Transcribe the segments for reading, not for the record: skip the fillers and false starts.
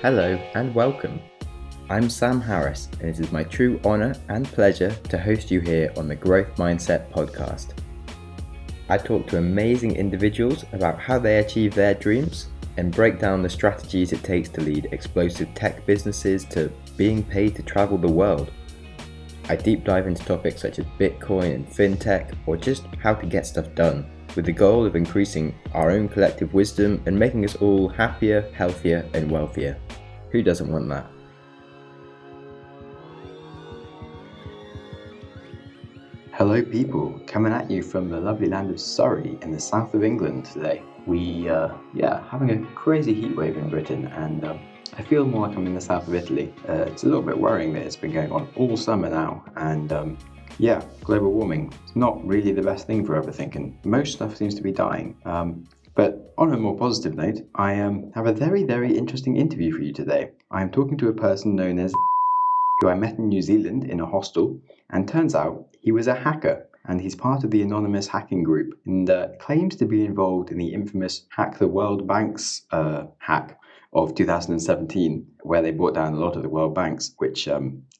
Hello and welcome. I'm Sam Harris, and it is my true honour and pleasure to host you here on the Growth Mindset podcast. I talk to amazing individuals about how they achieve their dreams and break down the strategies it takes to lead explosive tech businesses to being paid to travel the world. I deep dive into topics such as Bitcoin and fintech, or just how to get stuff done, with the goal of increasing our own collective wisdom and making us all happier, healthier and wealthier. Who doesn't want that? Hello people, coming at you from the lovely land of Surrey in the south of England today. Having a crazy heat wave in Britain, and I feel more like I'm in the south of Italy. It's a little bit worrying that it's been going on all summer now, and global warming. It's not really the best thing for overthinking. Most stuff seems to be dying. But on a more positive note, I have a very, very interesting interview for you today. I am talking to a person known as who I met in New Zealand in a hostel, and turns out he was a hacker, and he's part of the anonymous hacking group, and claims to be involved in the infamous Hack the World Bank's hack of 2017, where they brought down a lot of the world banks, which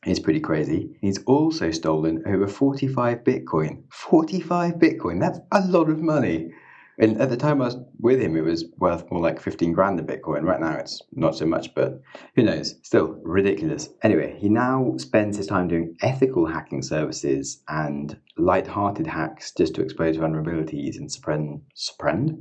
is pretty crazy. He's also stolen over 45 Bitcoin. 45 Bitcoin, that's a lot of money. And at the time I was with him, it was worth more like 15 grand a Bitcoin. Right now it's not so much, but who knows? Still ridiculous. Anyway, he now spends his time doing ethical hacking services and light-hearted hacks just to expose vulnerabilities and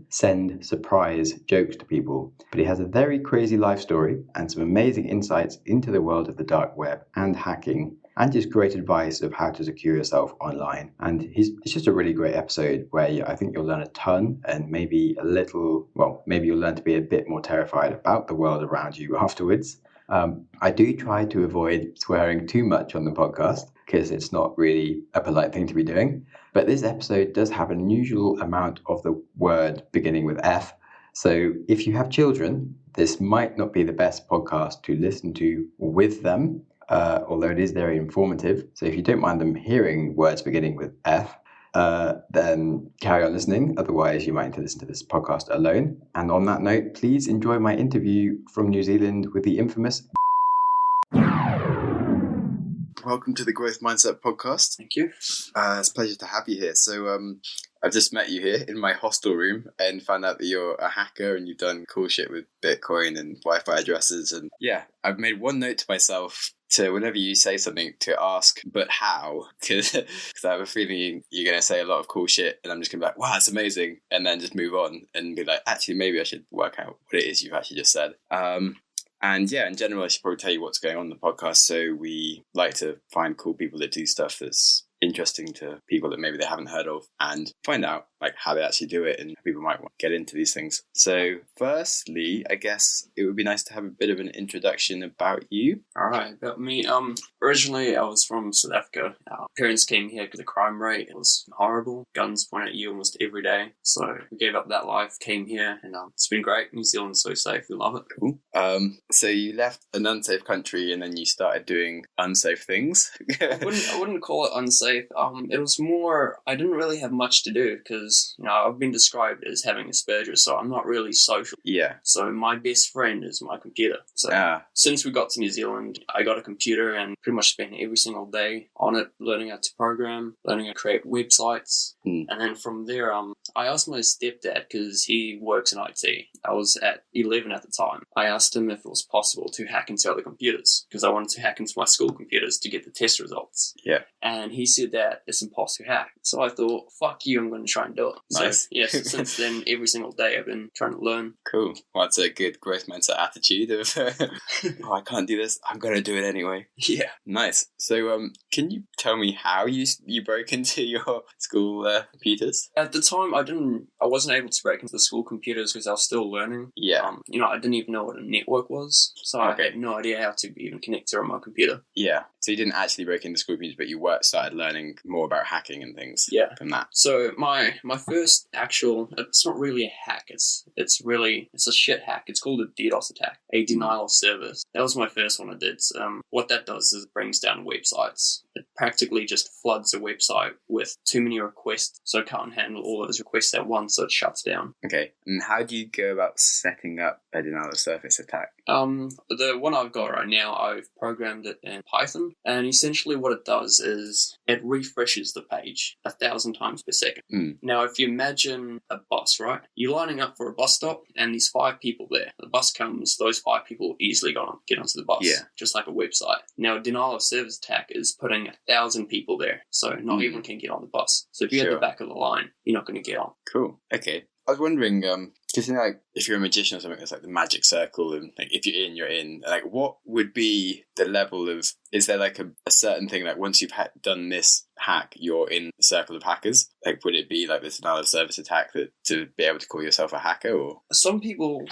send surprise jokes to people. But he has a very crazy life story and some amazing insights into the world of the dark web and hacking, and just great advice of how to secure yourself online. And it's just a really great episode where I think you'll learn a ton, and maybe you'll learn to be a bit more terrified about the world around you afterwards. I do try to avoid swearing too much on the podcast because it's not really a polite thing to be doing. But this episode does have an unusual amount of the word beginning with F. So if you have children, this might not be the best podcast to listen to with them. Although it is very informative. So if you don't mind them hearing words beginning with F, then carry on listening. Otherwise, you might need to listen to this podcast alone. And on that note, please enjoy my interview from New Zealand with the infamous... Welcome to the Growth Mindset podcast. Thank you. It's a pleasure to have you here. So I've just met you here in my hostel room and found out that you're a hacker and you've done cool shit with Bitcoin and Wi-Fi addresses. And yeah, I've made one note to myself to whenever you say something to ask, but how? Because I have a feeling you're going to say a lot of cool shit and I'm just going to be like, wow, that's amazing. And then just move on and be like, actually, maybe I should work out what it is you've actually just said. And yeah, in general, I should probably tell you what's going on in the podcast. So we like to find cool people that do stuff that's interesting to people that maybe they haven't heard of and find out like how they actually do it, and people might want to get into these things. So firstly, I guess it would be nice to have a bit of an introduction about you. All right, about me. Originally I was from South Africa. Our parents came here because the crime rate was horrible. Guns pointed at you almost every day. So we gave up that life, came here, and it's been great. New Zealand's so safe. We love it. Cool. So you left an unsafe country and then you started doing unsafe things. I wouldn't call it unsafe. It was more, I didn't really have much to do because, I've been described as having Asperger's, so I'm not really social. Yeah. So my best friend is my computer. So since we got to New Zealand, I got a computer and pretty much spent every single day on it, learning how to program, learning how to create websites. And then from there, I asked my stepdad, because he works in IT. I was at 11 at the time. I asked him if it was possible to hack into other computers, because I wanted to hack into my school computers to get the test results. Yeah. And he said that it's impossible to hack. So I thought, fuck you, I'm going to try and do it. Nice. So, yes, since then, every single day I've been trying to learn. Cool. Well, that's a good growth mindset attitude of, I can't do this, I'm going to do it anyway. Yeah. Nice. So, can you tell me how you broke into your school computers? At the time, I wasn't able to break into the school computers because I was still learning. Yeah. I didn't even know what a network was, so I had no idea how to even connect to a remote computer. Yeah. So you didn't actually break into school computers, but you started learning more about hacking and things. Yeah. From that. So my first actual, it's not really a hack. It's a shit hack. It's called a DDoS attack. a denial of service. That was my first one I did. What that does is it brings down websites. It practically just floods a website with too many requests, so it can't handle all those requests at once, so it shuts down. Okay, and how do you go about setting up a denial of service attack? The one I've got right now, I've programmed it in Python, and essentially what it does is it refreshes the page 1,000 times per second. Now, if you imagine a bus, right? You're lining up for a bus stop, and there's 5 people there. The bus comes, those 5 people easily get onto the bus, just like a website. Now, a denial of service attack is putting 1,000 people there, so not everyone can get on the bus. So if you're at the back of the line, you're not going to get on. Cool. Okay. I was wondering, because like if you're a magician or something, there's like the magic circle, and like if you're in, you're in. Like, what would be the level of? Is there like a certain thing, like once you've done this hack, you're in the circle of hackers? Like, would it be like this denial of service attack that to be able to call yourself a hacker? Or some people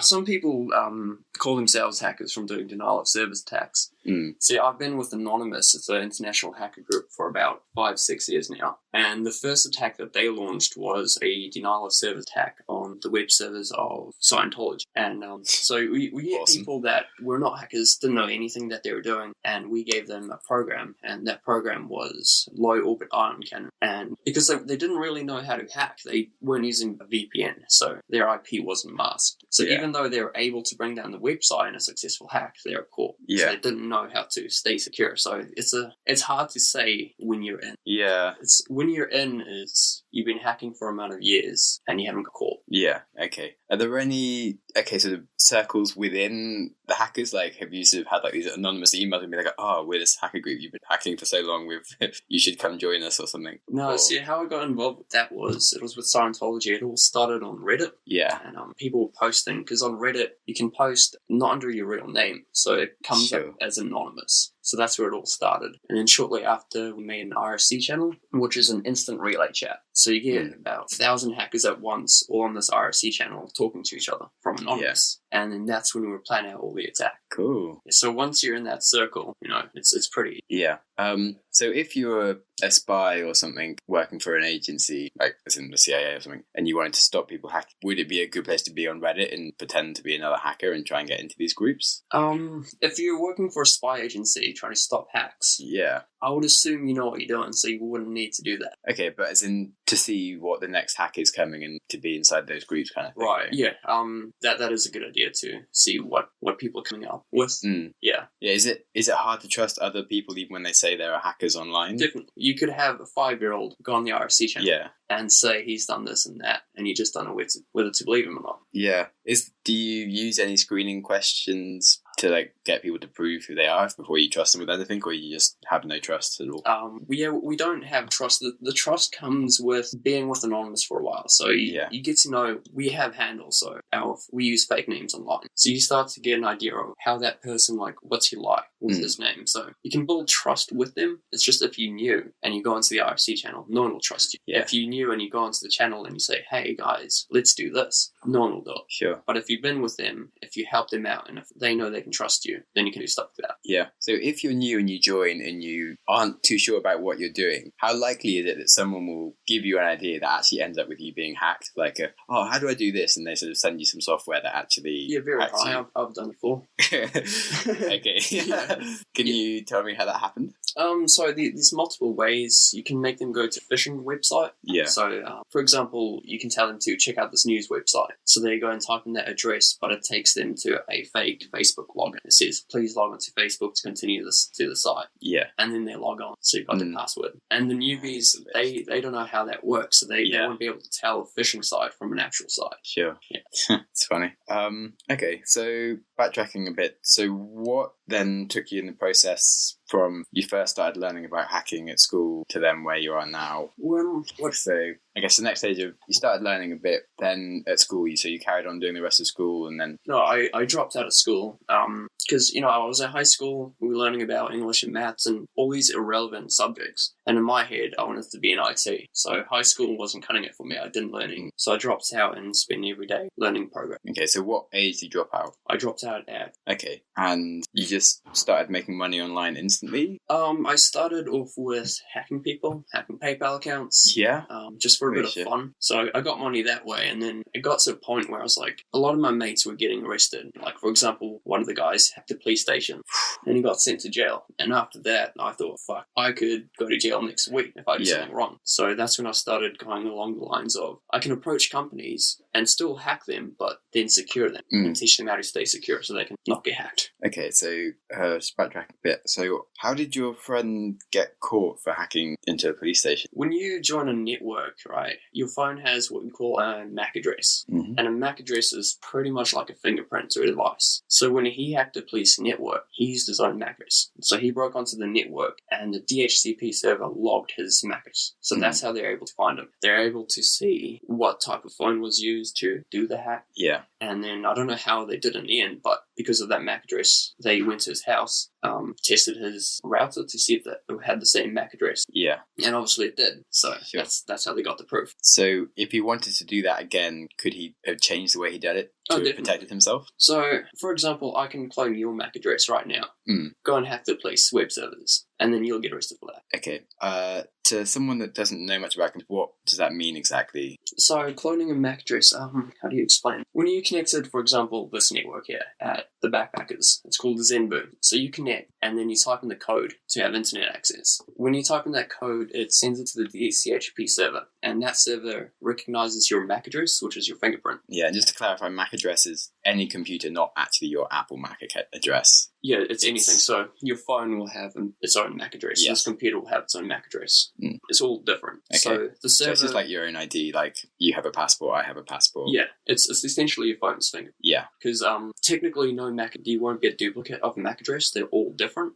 call themselves hackers from doing denial of service attacks. See, I've been with Anonymous, it's an international hacker group, for about 5-6 years now. And the first attack that they launched was a denial of service attack on the web servers of Scientology. And so we get people that were not hackers, didn't know anything that they were doing, and we gave them a program, and that program was low orbit ion cannon. And because they didn't really know how to hack, they weren't using a VPN, so their IP wasn't masked. So even though they were able to bring down the website in a successful hack, they were caught. So they didn't know how to stay secure. So it's hard to say when you're in. It's when you're in is you've been hacking for a amount of years and you haven't got caught. Okay. Are there any sort of circles within the hackers? Like, have you sort of had like these anonymous emails and be like, oh, we're this hacker group, you've been hacking for so long, you should come join us or something? No, see, how I got involved with that was, it was with Scientology. It all started on Reddit. And people were posting, because on Reddit, you can post not under your real name, so it comes up as anonymous. So that's where it all started. And then shortly after, we made an IRC channel, which is an instant relay chat. So you get about 1,000 hackers at once, all on this IRC channel, talking to each other from Anonymous. And then that's when we were planning out all the attack. Cool. So once you're in that circle, it's pretty... So if you're a spy or something working for an agency, like as in the CIA or something, and you wanted to stop people hacking, would it be a good place to be on Reddit and pretend to be another hacker and try and get into these groups? If you're working for a spy agency trying to stop hacks, I would assume you know what you're doing, so you wouldn't need to do that. Okay, but as in to see what the next hack is coming and to be inside those groups kind of thing. Right, that is a good idea to see what people are coming up with. Is it hard to trust other people even when they say there are hackers online? Definitely. You could have a 5-year-old go on the IRC channel and say he's done this and that, and you just don't know whether to believe him or not. Do you use any screening questions to like get people to prove who they are before you trust them with anything, or you just have no trust at all? We don't have trust. The trust comes with being with Anonymous for a while. So you get to know, we have handles, so we use fake names online. So you start to get an idea of how that person, like, what's he like, what's his name. So you can build trust with them. It's just if you knew and you go into the IRC channel, no one will trust you. If you knew and you go into the channel and you say, hey guys, let's do this, no one will do it. Sure. But if you've been with them, if you help them out, and if they know they can trust you, then you can do stuff like that. So if you're new and you join and you aren't too sure about what you're doing, how likely is it that someone will give you an idea that actually ends up with you being hacked? Like, how do I do this? And they sort of send you some software that actually... very high. I've done it before. Okay. Can you tell me how that happened? So there's multiple ways. You can make them go to phishing website. So, for example, you can tell them to check out this news website. So they go and type in that address, but it takes them to a fake Facebook login. It says, please log on to Facebook to continue this to the site. And then they log on, so you've got the password. And the newbies, they don't know how that works, so they won't be able to tell a phishing site from an actual site. Sure. It's funny. Okay, so backtracking a bit. So what then took you in the process from you first started learning about hacking at school to then where you are now? So I guess the next stage of you started learning a bit then at school, so you carried on doing the rest of school and then... No, I dropped out of school because, I was at high school, we were learning about English and maths and all these irrelevant subjects. And in my head, I wanted to be in IT. So high school wasn't cutting it for me. I didn't learn anything. So I dropped out and spent every day learning programming. Okay, so what age did you drop out? I dropped out at... Okay, and you just started making money online instantly? I started off with hacking people, hacking PayPal accounts. Just for a bit of fun. So I got money that way, and then it got to a point where I was like, a lot of my mates were getting arrested. Like, for example, one of the guys hacked the police station and he got sent to jail. And after that, I thought, fuck, I could go to jail next week if I do something wrong. So that's when I started going along the lines of, I can approach companies and still hack them, but then secure them and teach them how to stay secure so they can not get hacked. Okay, so just backtrack a bit. So how did your friend get caught for hacking into a police station? When you join a network, right, your phone has what we call a MAC address. And a MAC address is pretty much like a fingerprint to a device. So when he hacked a police network, he used his own MAC address. So he broke onto the network and the DHCP server logged his MAC address. So that's how they're able to find him. They're able to see what type of phone was used to do the hack. Yeah. And then I don't know how they did in the end, but because of that MAC address, they went to his house, tested his router to see if it had the same MAC address. Yeah. And obviously it did. So that's how they got the proof. So if he wanted to do that again, could he have changed the way he did it to protect himself? So, for example, I can clone your MAC address right now. Go and hack the police web servers, and then you'll get arrested for that. Okay. To someone that doesn't know much about it, what does that mean exactly? So, cloning a MAC address, how do you explain? When you connected, for example, this network here at the Backpackers, it's called the Zenboom. So you connect, and then you type in the code to have internet access. When you type in that code, it sends it to the DHCP server, and that server recognizes your MAC address, which is your fingerprint. Yeah, and just to clarify, MAC address is any computer, not actually your Apple Mac address. Yeah, it's anything. So your phone will have its own MAC address. Yes. This computer will have its own MAC address. It's all different. Okay. So the server... So it's just like your own ID, like you have a passport, I have a passport. Yeah, it's essentially your phone's finger. Yeah. Because technically no MAC, you won't get a duplicate of a MAC address. They're all different,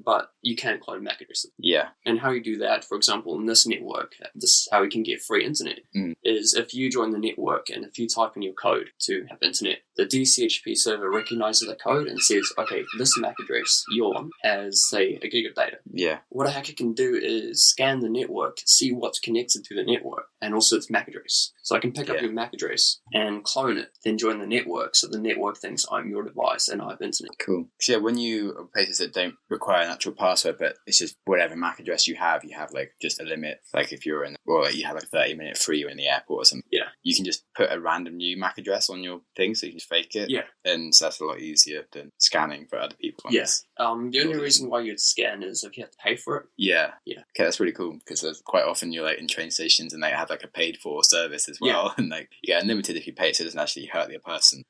but you can clone MAC addresses. Yeah. And how you do that, for example, in this network, this is how we can get free internet, is if you join the network and if you type in your code to have internet, the DCHP server recognizes the code and says, okay, this MAC address you're on has, say, a gig of data. Yeah. What a hacker can do is scan the network, see what's connected to the network, and also its MAC address. So I can pick up your MAC address and clone it, then join the network, so the network thinks I'm your device and I have internet. Cool. So yeah, when you places that don't require an actual password, but it's just whatever MAC address you have like just a limit. Like if you're you have like 30-minute free, you're in the airport or something. Yeah. You can just put a random new MAC address on your thing, so you can just fake it. Yeah. And so that's a lot easier than scanning for other people. Yes. The only reason why you'd scan is if you have to pay for it. Yeah. Yeah. Okay, that's really cool because quite often you're like in train stations and they have like a paid for service as well, and like you get unlimited if you pay, so it doesn't actually hurt the other person.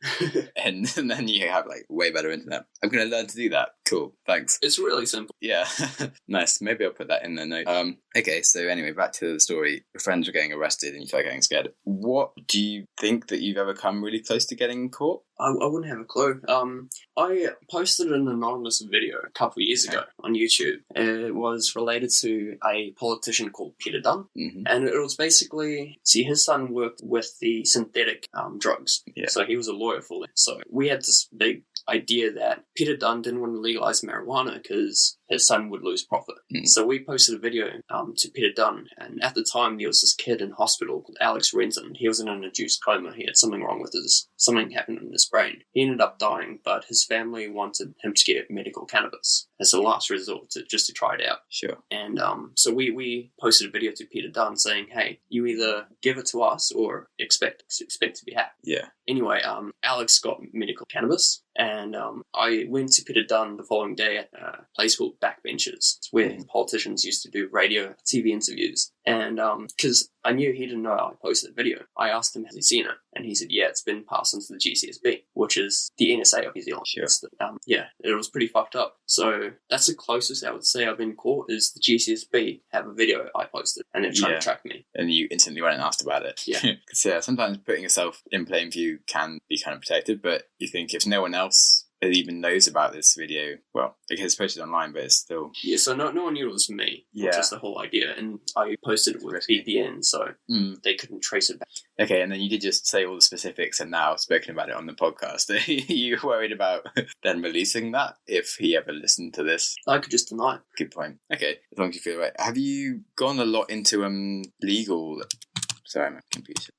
and then you have like way better internet. I'm gonna learn to do that. Cool. Thanks. It's really simple. Yeah. Nice. Maybe I'll put that in the note. Okay, so anyway, back to the story. Your friends were getting arrested and you start getting scared. What do you think that you've ever come really close to getting caught? I wouldn't have a clue. I posted an anonymous video a couple of years ago on YouTube. It was related to a politician called Peter Dunn. And it was basically, his son worked with the synthetic drugs. Yeah. So he was a lawyer for them. So we had this big idea that Peter Dunn didn't want to legalize marijuana because his son would lose profit. So we posted a video to Peter Dunn, and at the time there was this kid in hospital called Alex Renton. He was in an induced coma. He had something wrong with something happened in his brain. He ended up dying, but his family wanted him to get medical cannabis as a last resort just to try it out. Sure. And so we posted a video to Peter Dunn saying, hey, you either give it to us or expect to be hacked. Yeah. Anyway, Alex got medical cannabis, and I went to Peter Dunn the following day at a place called Backbenchers. It's where politicians used to do radio, TV interviews. And because I knew he didn't know I posted a video, I asked him, has he seen it? And he said, yeah, it's been passed into the GCSB, which is the NSA of New Zealand. Sure. It was pretty fucked up. So that's the closest I would say I've been caught is the GCSB have a video I posted, and they're trying to track me. And you instantly went and asked about it. Yeah. Because sometimes putting yourself in plain view can be kind of protected, but you think if no one else even knows about this video, well, it gets posted online, but it's still... Yeah, so no one knew it was me, which is the whole idea, and I posted it with VPN, so they couldn't trace it back. Okay, and then you did just say all the specifics and now spoken about it on the podcast. Are you worried about then releasing that if he ever listened to this? I could just deny it. Good point. Okay, as long as you feel right. Have you gone a lot into legal... Sorry, my computer.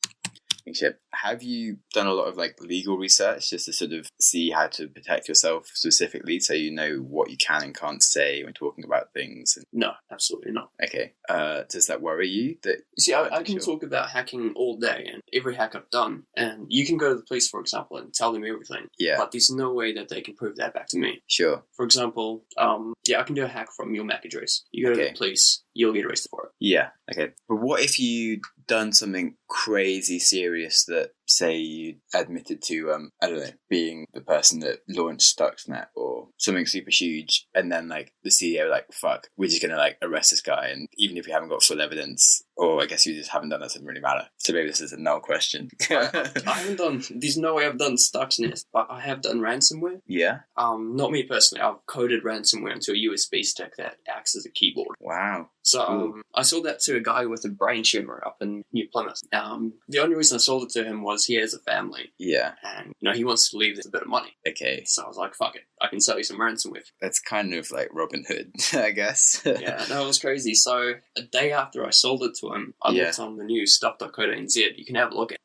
Shit. Have you done a lot of like legal research just to sort of see how to protect yourself specifically, so you know what you can and can't say when talking about things? No, absolutely not. Okay. Does that worry you? That see, I can talk about hacking all day and every hack I've done, and you can go to the police, for example, and tell them everything. Yeah. But there's no way that they can prove that back to me. Sure. For example, I can do a hack from your MAC address. You go to the police, you'll get arrested for it. Yeah. Okay. But what if you done something crazy serious that, say, you admitted to, I don't know, being the person that launched Stuxnet or something super huge, and then like the CEO like, fuck, we're just gonna like arrest this guy, and even if you haven't got full evidence, or I guess you just haven't done, that doesn't really matter. So maybe this is a null question. I haven't done, there's no way I've done Stuxnet, but I have done ransomware. Yeah? Not me personally, I've coded ransomware into a USB stick that acts as a keyboard. Wow. So cool. I sold that to a guy with a brain tumor up in New Plymouth. The only reason I sold it to him was he has a family. Yeah. And, he wants to leave a bit of money. Okay. So I was like, fuck it, I can sell you some ransomware. That's kind of like Robin Hood, I guess. Yeah, no, it was crazy. So a day after I sold it to him, I looked on the new stuff.co.nz. You can have a look at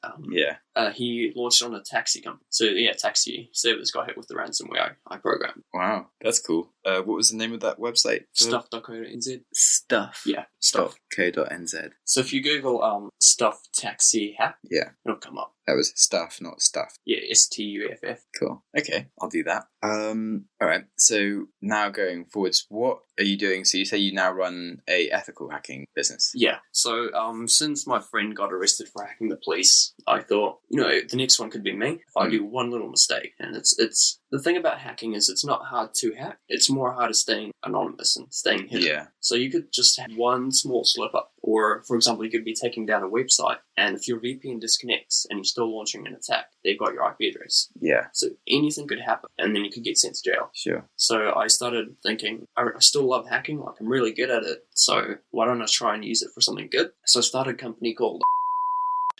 he launched on a taxi company. So taxi service got hit with the ransomware I programmed. Wow, that's cool. What was the name of that website? Stuff.co.nz. Stuff. Yeah, stuff. .co.nz. So if you Google stuff taxi hack, it'll come up. That was stuff, not stuff. Yeah, STUFF. Cool. Okay, I'll do that. All right. So now going forwards, what are you doing? So you say you now run a ethical hacking business. Yeah. So since my friend got arrested for hacking the police, I thought, the next one could be me if I do one little mistake. And it's the thing about hacking is it's not hard to hack. It's more hard to staying anonymous and staying hidden. Yeah. So you could just have one small slip up. Or, for example, you could be taking down a website, and if your VPN disconnects and you're still launching an attack, they've got your IP address. Yeah. So anything could happen, and then you could get sent to jail. Sure. So I started thinking, I still love hacking, like I'm really good at it, so why don't I try and use it for something good? So I started a company called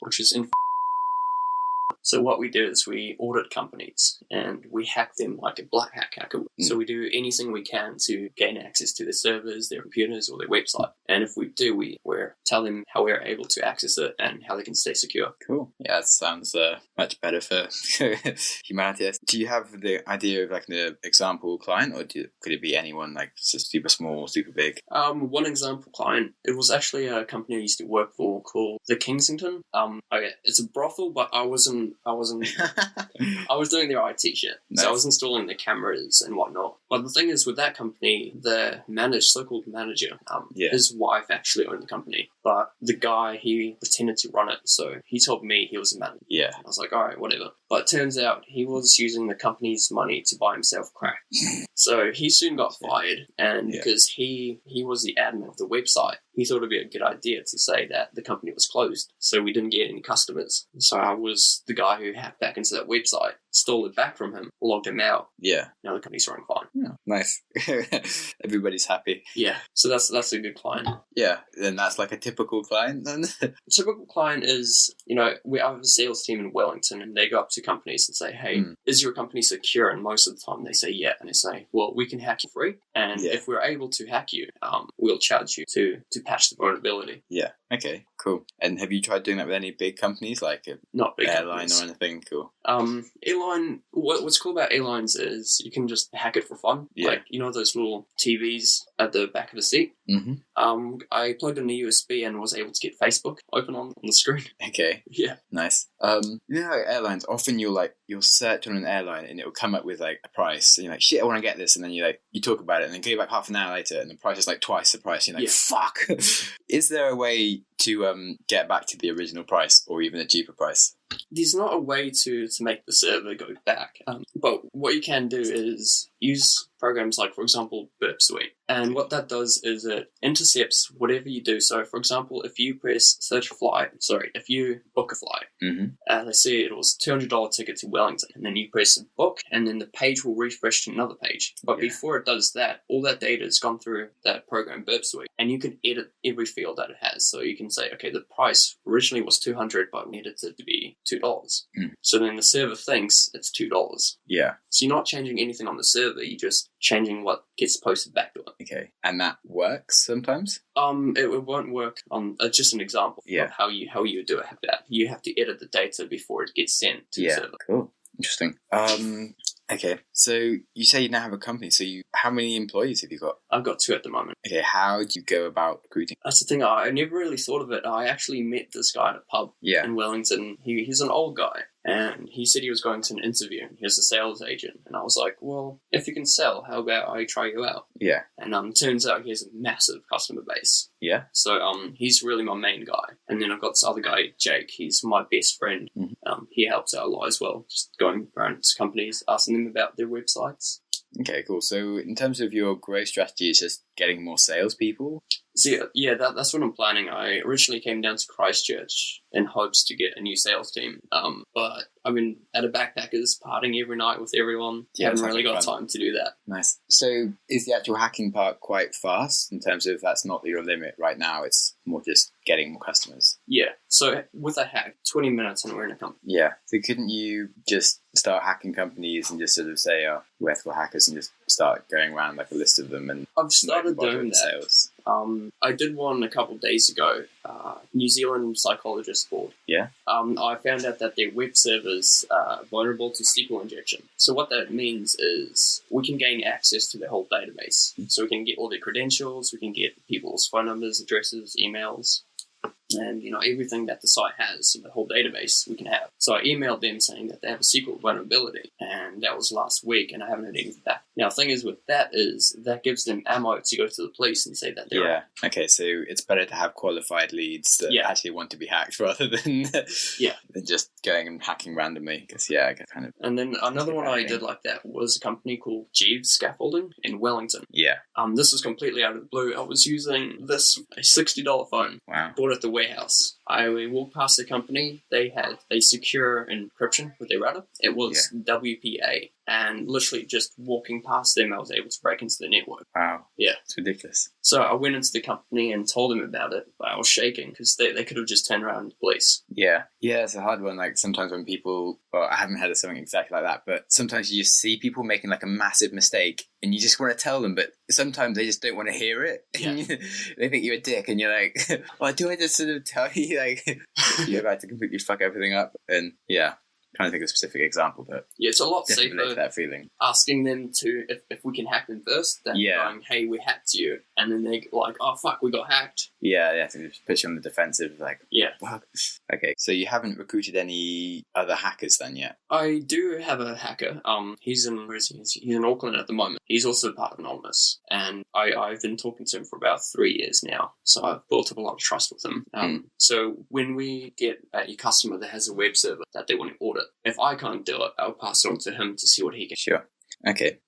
which is in. So what we do is we audit companies and we hack them like a black hat hacker. So we do anything we can to gain access to their servers, their computers, or their website. And if we do, we tell them how we're able to access it and how they can stay secure. Cool. Yeah, that sounds much better for humanity. Do you have the idea of like an example client, or could it be anyone, like super small, super big? One example client, it was actually a company I used to work for called the Kensington. It's a brothel, but I was doing their IT shit. Nice. So I was installing the cameras and whatnot. But the thing is, with that company, the so-called manager, his wife actually owned the company. But the guy, he pretended to run it. So he told me he was a manager. Yeah. I was like, all right, whatever. But it turns out he was using the company's money to buy himself crack. So he soon got fired. And because he was the admin of the website, he thought it'd be a good idea to say that the company was closed. So we didn't get any customers. So I was the guy who hacked back into that website, stole it back from him, logged him out. Yeah. Now the company's running fine. Yeah. Nice. Everybody's happy. Yeah. So that's a good client. Yeah. Then that's like a typical client then? A typical client is, we have a sales team in Wellington and they go up to companies and say, hey, is your company secure? And most of the time they say, yeah. And they say, well, we can hack you free. And if we're able to hack you, we'll charge you to patch the vulnerability. Yeah. Okay, cool. And have you tried doing that with any big companies, like a not big airline companies. Or anything? Cool. Airline, what's cool about airlines is you can just hack it for fun. Yeah. Like, those little TVs at the back of the seat? Mm-hmm. I plugged in the USB and was able to get Facebook open on the screen. Okay. Yeah. Nice. Like airlines, often you'll search on an airline and it'll come up with like a price and you're like, shit, I want to get this, and then you talk about it and then go back half an hour later and the price is like twice the price. You're like, fuck. Is there a way to get back to the original price or even a cheaper price? There's not a way to make the server go back. But what you can do is use programs like, for example, Burp Suite. And what that does is it intercepts whatever you do. So, for example, if you press if you book a flight, let's say it was a $200 ticket to Wellington, and then you press book, and then the page will refresh to another page. But before it does that, all that data has gone through that program, Burp Suite, and you can edit every field that it has. So you can say, okay, the price originally was $200, but we needed it to be $2. So then the server thinks it's $2. Yeah. So you're not changing anything on the server, you're just changing what gets posted back to it. Okay. And that works sometimes? It won't work on just an example of how you do it. You have to edit the data before it gets sent to the server. Cool. Interesting. Okay, so you say you now have a company. So how many employees have you got? I've got 2 at the moment. Okay, how do you go about recruiting? That's the thing. I never really thought of it. I actually met this guy at a pub in Wellington. He's an old guy, and he said he was going to an interview. He was a sales agent, and I was like, well, if you can sell, how about I try you out? Yeah. And turns out he has a massive customer base. Yeah. So he's really my main guy. And then I've got this other guy, Jake. He's my best friend. Mm-hmm. He helps out a lot as well, just going around to companies, asking them about their websites. Okay, cool. So in terms of your growth strategy, it's just getting more salespeople? So yeah, that's what I'm planning. I originally came down to Christchurch in hopes to get a new sales team. But I've been at a backpackers partying every night with everyone. Haven't really got time to do that. Nice. So is the actual hacking part quite fast in terms of that's not your limit right now? It's more just getting more customers. Yeah. So with a hack, 20 minutes and we're in a company. Yeah. So couldn't you just start hacking companies and just sort of say, we're ethical hackers and just start going around like a list of them? And I've started doing that. Sales. I did one a couple of days ago, New Zealand Psychologist Board. Yeah. I found out that their web servers are vulnerable to SQL injection. So what that means is we can gain access to their whole database. So we can get all their credentials, we can get people's phone numbers, addresses, emails, and everything that the site has, the whole database we can have. So I emailed them saying that they have a SQL vulnerability, and that was last week, and I haven't heard anything back. Now, the thing is with that is that gives them ammo to go to the police and say that they're right. Okay, so it's better to have qualified leads that actually want to be hacked rather than than just going and hacking randomly. Because I kind of. And then another one I did like that was a company called Jeeves Scaffolding in Wellington. Yeah. This was completely out of the blue. I was using a $60 phone. Wow. Bought it at the warehouse. I walked past the company. They had a secure encryption with their router. It was WPA. And literally just walking past them, I was able to break into the network. Wow. Yeah. It's ridiculous. So I went into the company and told them about it, but I was shaking because they could have just turned around to the police. Yeah. Yeah, it's a hard one. Like sometimes when people, I haven't had something exactly like that, but sometimes you just see people making like a massive mistake and you just want to tell them, but sometimes they just don't want to hear it. Yeah. They think you're a dick and you're like, well, do I just sort of tell you like you're about to completely fuck everything up? And trying to think of a specific example, but it's a lot safer that feeling. Asking them to if we can hack them first than going, hey, we hacked you, and then they like, oh fuck, we got hacked. Yeah, so just push you on the defensive, like fuck. Okay, so you haven't recruited any other hackers then yet? I do have a hacker. He's in Auckland at the moment. He's also part of Anonymous, and I've been talking to him for about 3 years now, so I've built up a lot of trust with him. So when we get a customer that has a web server that they want to audit, if I can't do it, I'll pass it on to him to see what he can. Sure. Okay.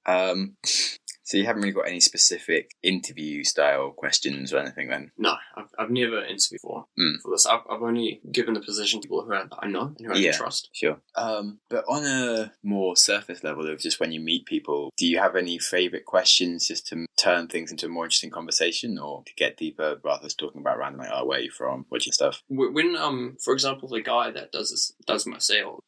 So you haven't really got any specific interview style questions or anything then? No, I've never interviewed for this. I've only given the position to people who I know and who I can trust. Sure. But on a more surface level of just when you meet people, do you have any favourite questions just to turn things into a more interesting conversation or to get deeper rather than talking about random, like, where are you from, what's your stuff? When, for example, the guy that does my sales,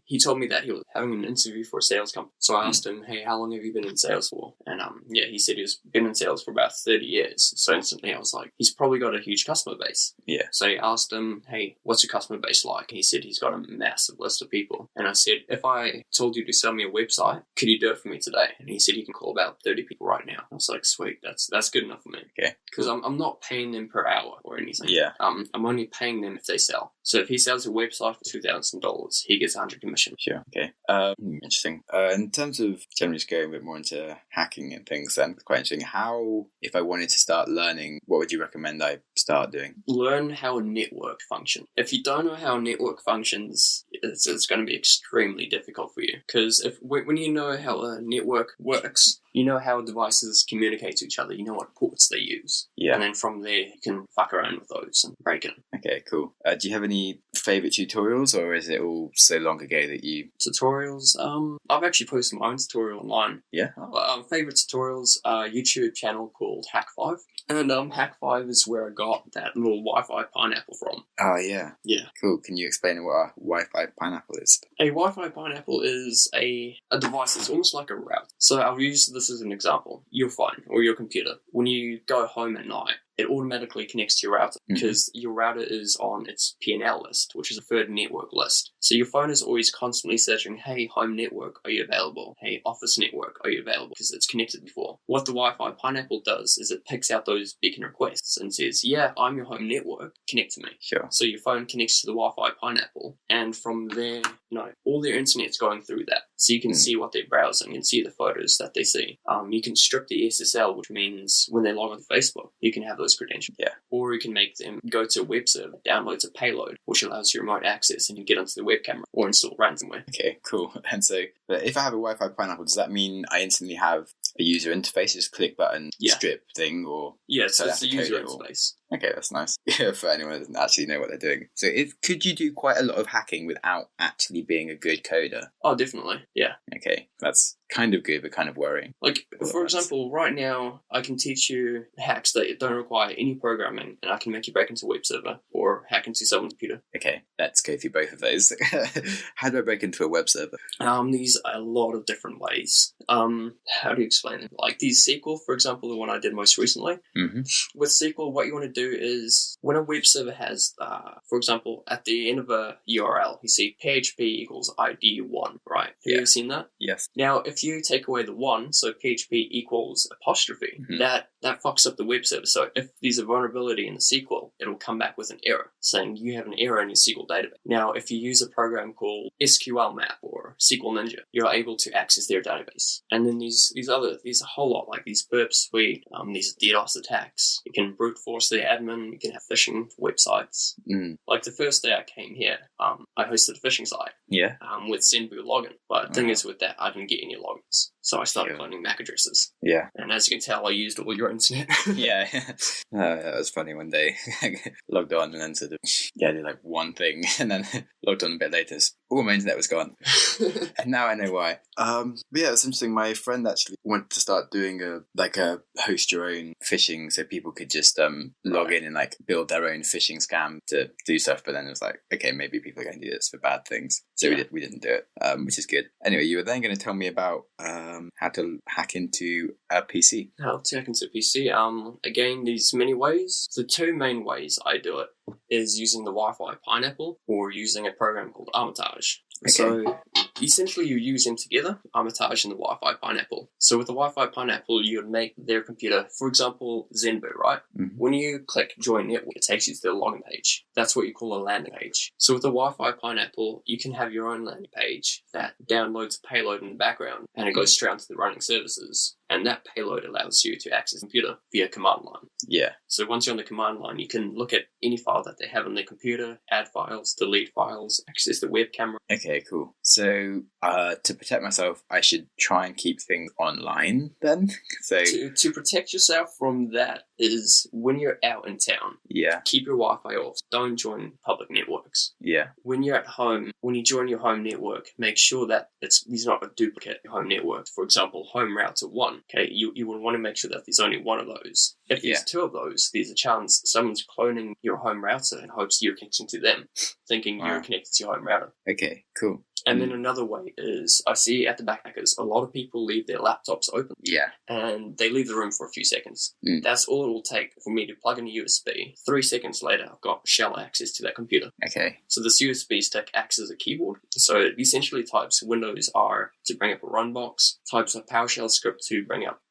he told me that he was having an interview for a sales company. So I asked him, hey, how long have you been in sales for? And he said he's been in sales for about 30 years. So instantly I was like, he's probably got a huge customer base. Yeah. So I asked him, hey, what's your customer base like? He said he's got a massive list of people. And I said, if I told you to sell me a website, could you do it for me today? And he said he can call about 30 people right now. I was like, sweet, that's good enough for me. Okay. Because I'm not paying them per hour or anything. Yeah. I'm only paying them if they sell. So if he sells a website for $2,000, he gets 100 commission. Sure. Okay. Interesting. In terms of generally just going a bit more into hacking and things, then it's quite interesting. How, if I wanted to start learning, what would you recommend I start doing? Learn how a network functions. If you don't know how a network functions, it's going to be extremely difficult for you. Because when you know how a network works, you know how devices communicate to each other. You know what ports they use. Yeah. And then from there, you can fuck around with those and break it. Okay, cool. Do you have any favourite tutorials, or is it all so long ago that you... Tutorials? I've actually posted my own tutorial online. Yeah? Favourite tutorials, YouTube channel called Hack5. And Hack5 is where I got that little Wi-Fi pineapple from. Oh, yeah. Yeah. Cool. Can you explain what a Wi-Fi pineapple is? A Wi-Fi pineapple is a device that's almost like a router. So I'll use this as an example. Your phone or your computer. When you go home at night, it automatically connects to your router because your router is on its P&L list, which is a preferred network list. So your phone is always constantly searching, hey, home network, are you available? Hey, office network, are you available? Because it's connected before. What the Wi-Fi pineapple does is it picks out those beacon requests and says, yeah, I'm your home network, connect to me. Sure. So your phone connects to the Wi-Fi pineapple, and from there, all their internet's going through that. So you can see what they're browsing and see the photos that they see. You can strip the SSL, which means when they log on to Facebook, you can have those credentials. Yeah. Or you can make them go to a web server, downloads a payload, which allows you remote access, and you get onto the web camera or install ransomware. Okay, cool. And so, but if I have a Wi-Fi pineapple, does that mean I instantly have a user interface, just click button, strip thing, or... Yeah, so it's a user interface. Okay, that's nice. Yeah, for anyone who doesn't actually know what they're doing. So could you do quite a lot of hacking without actually being a good coder? Oh, definitely, yeah. Okay, that's kind of good, but kind of worrying. Like, for example, right now, I can teach you hacks that don't require any programming, and I can make you break into a web server or hack into someone's computer. Okay, let's go through both of those. How do I break into a web server? These are a lot of different ways. How do you explain it? Like these SQL, for example, the one I did most recently. Mm-hmm. With SQL, what you want to do is when a web server has, for example, at the end of a URL, you see PHP equals ID1, right? Have you ever seen that? Yes. Now, if you take away the 1, so PHP equals apostrophe, that fucks up the web server. So if there's a vulnerability in the SQL, it'll come back with an error saying you have an error in your SQL database. Now, if you use a program called SQL Map or SQL Ninja, you're able to access their database. And then there's a whole lot, like these burp suite, these DDoS attacks. You can brute force their admin, you can have phishing websites. Like the first day I came here, I hosted a phishing site. Yeah. With Sendboo login. But the thing is with that, I didn't get any logins. So I started cloning MAC addresses. Yeah. And as you can tell, I used all your internet. Yeah. That was funny one day. Logged on and then sort of, did like one thing and then logged on a bit later. All my internet was gone. And now I know why. But yeah, it's interesting. My friend actually wanted to start doing a host your own phishing so people could just log in and like build their own phishing scam to do stuff. But then it was like, okay, maybe people are going to do this for bad things. So we didn't do it, which is good. Anyway, you were then going to tell me about how to hack into a PC. How to hack into a PC? Again, there's many ways. The two main ways I do it is using the Wi-Fi pineapple or using a program called Armitage. Okay. So essentially you use them together, Armitage and the Wi-Fi pineapple. So with the Wi-Fi pineapple, you would make their computer, for example, Zenboo, right? Mm-hmm. When you click join network, it takes you to the login page. That's what you call a landing page. So with the Wi-Fi pineapple, you can have your own landing page that downloads a payload in the background and it goes straight to the running services. And that payload allows you to access the computer via command line. Yeah. So once you're on the command line, you can look at any file that they have on their computer, add files, delete files, access the web camera. Okay, cool. So to protect myself, I should try and keep things online then? So To protect yourself from that is when you're out in town, keep your Wi-Fi off. Don't join public networks. Yeah. When you're at home, when you join your home network, make sure that there's not a duplicate home network. For example, home router 1. Okay, you would want to make sure that there's only one of those. If there's two of those, there's a chance someone's cloning your home router in hopes you're connecting to them, thinking you're connected to your home router. Okay, cool. And then another way is, I see at the backpackers, a lot of people leave their laptops open. Yeah. And they leave the room for a few seconds. That's all it will take for me to plug in a USB. 3 seconds later, I've got shell access to that computer. Okay. So this USB stick acts as a keyboard. So it essentially types Windows R to bring up a run box, types a PowerShell script to bring up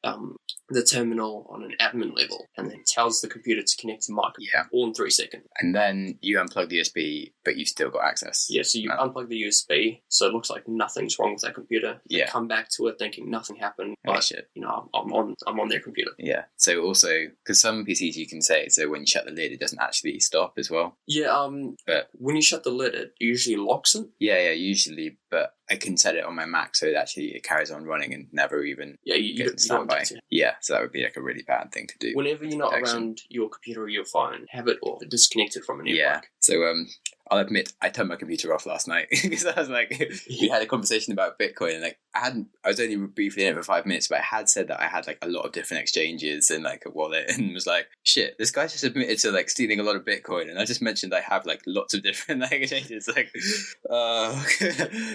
the terminal on an admin level, and then tells the computer to connect to my computer, all in 3 seconds. And then you unplug the USB, but you've still got access. Yeah, so you unplug the USB, so it looks like nothing's wrong with that computer. You come back to it thinking nothing happened, but I'm on their computer. Yeah. So also, because some PCs you can say, so when you shut the lid, it doesn't actually stop as well. Yeah. But when you shut the lid, it usually locks it. Yeah, usually. but I can set it on my Mac so it carries on running and never even you gets don't standby. want to. Yeah, so that would be like a really bad thing to do. Whenever you're not around your computer or your phone, have it or disconnected from a network. Yeah. So I'll admit I turned my computer off last night because I was like, we had a conversation about Bitcoin, and like I was only briefly in it for 5 minutes, but I had said that I had like a lot of different exchanges and like a wallet, and was like, shit, this guy just admitted to like stealing a lot of Bitcoin, and I just mentioned I have like lots of different like exchanges. Like,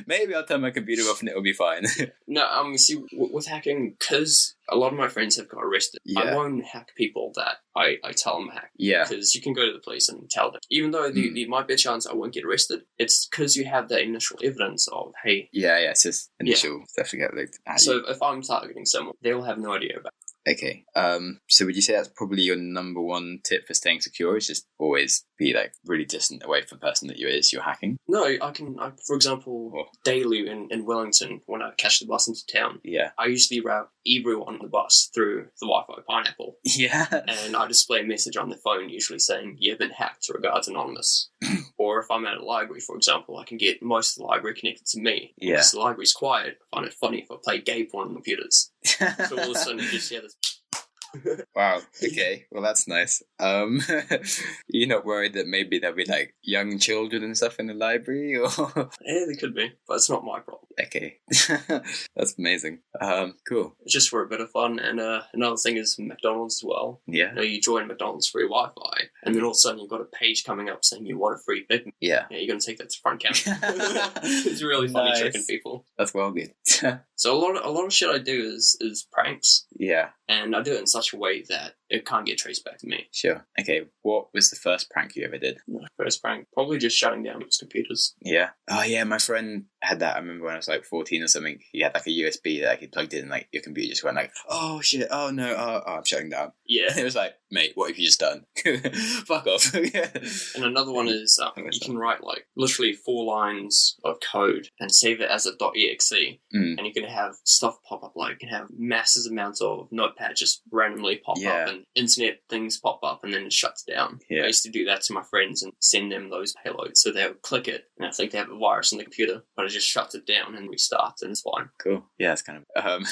maybe I'll turn my computer off and it'll be fine. No, you see, with hacking, because a lot of my friends have got arrested, I won't hack people that I tell them hack. Yeah. Because you can go to the police and tell them. Even though there might be a chance I won't get arrested, it's because you have that initial evidence of, hey... Yeah, it's just initial stuff to get looked at. So if I'm targeting someone, they'll have no idea about it. Okay. So would you say that's probably your number one tip for staying secure? Is just always be like really distant away from the person that you're hacking? No, I for example, daily in Wellington, when I catch the bus into town, I usually route everyone on the bus through the Wi-Fi Pineapple. Yeah. And I display a message on the phone usually saying, you've been hacked, regards anonymous. Or if I'm at a library, for example, I can get most of the library connected to me. Yeah. Because the library's quiet, I find it funny if I play gay porn on computers. So all of a sudden you just hear this... Wow. Okay. Well, that's nice. You're not worried that maybe there'll be like young children and stuff in the library, or? Yeah, they could be, but it's not my problem. Okay. That's amazing. Cool. It's just for a bit of fun. And another thing is McDonald's as well. Yeah. You join McDonald's free Wi-Fi, and then all of a sudden you've got a page coming up saying you want a free Big Mac. Yeah. You're going to take that to front counter. It's really funny tricking people. That's well good. So a lot of shit I do is pranks. Yeah. And I do it in such a way that it can't get traced back to me. Sure. Okay, what was the first prank you ever did? My first prank? Probably just shutting down his computers. Yeah. Oh, yeah, my friend had that. I remember when I was like 14 or something, he had like a USB that he plugged in, and like your computer just went like, oh shit, oh no, oh, I'm shutting down. Yeah. And it was like, mate, what have you just done? Fuck off. And another one is you can write like literally 4 lines of code and save it as a .exe, and you can have stuff pop up, like you can have massive amounts of Notepad just randomly pop up, and internet things pop up, and then it shuts down. I used to do that to my friends and send them those payloads, so they would click it, and I think they have a virus on the computer, but it just shuts it down and restarts, and it's fine. Cool. Yeah, it's kind of...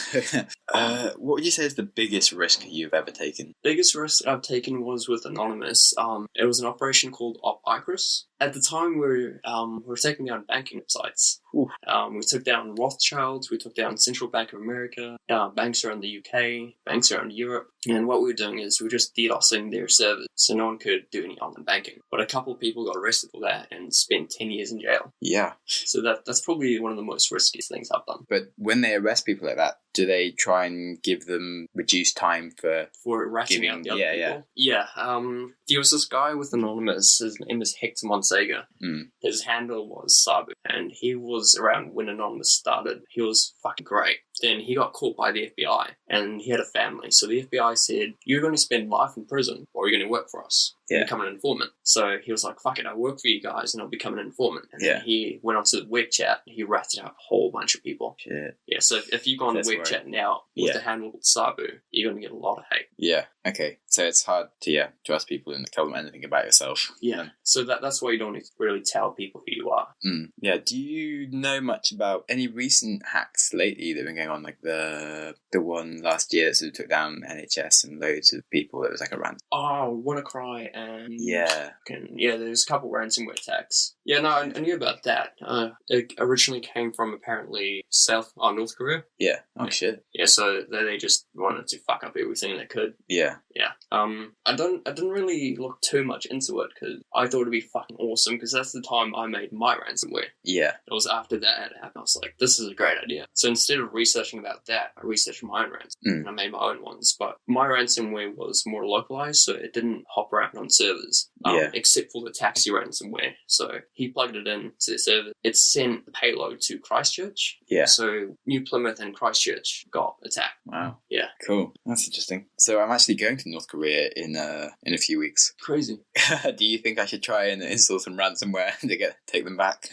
what would you say is the biggest risk you've ever taken? Biggest risk I've taken was with Anonymous. It was an operation called Op Icarus. At the time, we were taking down banking websites. We took down Rothschilds, we took down Central Bank of America, banks around the UK, banks around Europe. And what we were doing is we were just DDoSing their servers, so no one could do any online banking. But a couple of people got arrested for that and spent 10 years in jail. Yeah. So that's probably one of the most riskiest things I've done. But when they arrest people like that, do they try and give them reduced time for ratting out the other people? Yeah. There was this guy with Anonymous. His name is Hector Monsega. His handle was Sabu, and he was around when Anonymous started. He was fucking great. Then he got caught by the FBI, and he had a family. So the FBI said, you're going to spend life in prison, or you're going to work for us. Become an informant. So he was like, fuck it, I'll work for you guys, and I'll become an informant. And then he went onto the web chat, and he ratted out a whole bunch of people. Shit. Yeah, so if you go on the web chat now with the handle called Sabu, you're going to get a lot of hate. Yeah, okay. So it's hard to trust people and tell them anything about yourself. Yeah, so that's why you don't need to really tell people who you are. Yeah, do you know much about any recent hacks lately that have been going on, like the one last year that sort of took down NHS and loads of people that was like a rant? Oh, WannaCry and... there's a couple ransomware attacks. Yeah, no, I knew about that. It originally came from apparently North Korea. Yeah. Oh, shit. Yeah, so they just wanted to fuck up everything they could. Yeah. Yeah. I didn't really look too much into it because I thought it'd be fucking awesome because that's the time I made my ransomware. Yeah. It was after that happened. I was like, this is a great idea. So instead of researching about that, I researched my own ransomware and I made my own ones. But my ransomware was more localized, so it didn't hop around on servers. Except for the taxi ransomware. So he plugged it into the server. It sent the payload to Christchurch. Yeah. So New Plymouth and Christchurch got attacked. Wow. Yeah. Cool. That's interesting. So I'm actually going to North Korea in a few weeks. Crazy. Do you think I should try and install some ransomware to take them back?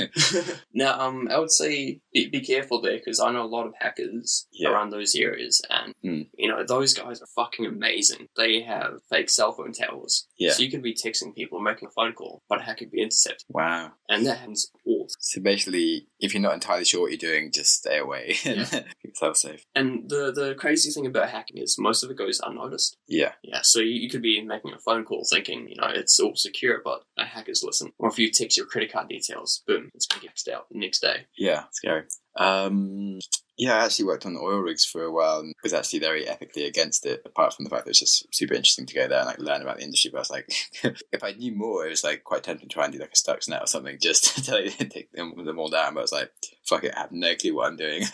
Now, I would say be careful there, because I know a lot of hackers around those areas, and you know, those guys are fucking amazing. They have fake cell phone towers, so you could be texting people or making a phone call, but a hacker could be intercepted. Wow. And that happens all. So basically, if you're not entirely sure what you're doing, just stay away and keep yourself safe. And the crazy thing about hacking is most of it goes unnoticed. Yeah. Yeah, so you could be making a phone call thinking, you know, it's all secure, but a hacker's listen. Or if you text your credit card details, boom, it's going to get xed out the next day. Yeah, scary. Yeah, I actually worked on oil rigs for a while and was actually very ethically against it, apart from the fact that it's just super interesting to go there and like learn about the industry. But I was like, if I knew more, it was like quite tempting to try and do like a Stuxnet or something just to take them all down. But I was like, fuck it, I have no clue what I'm doing.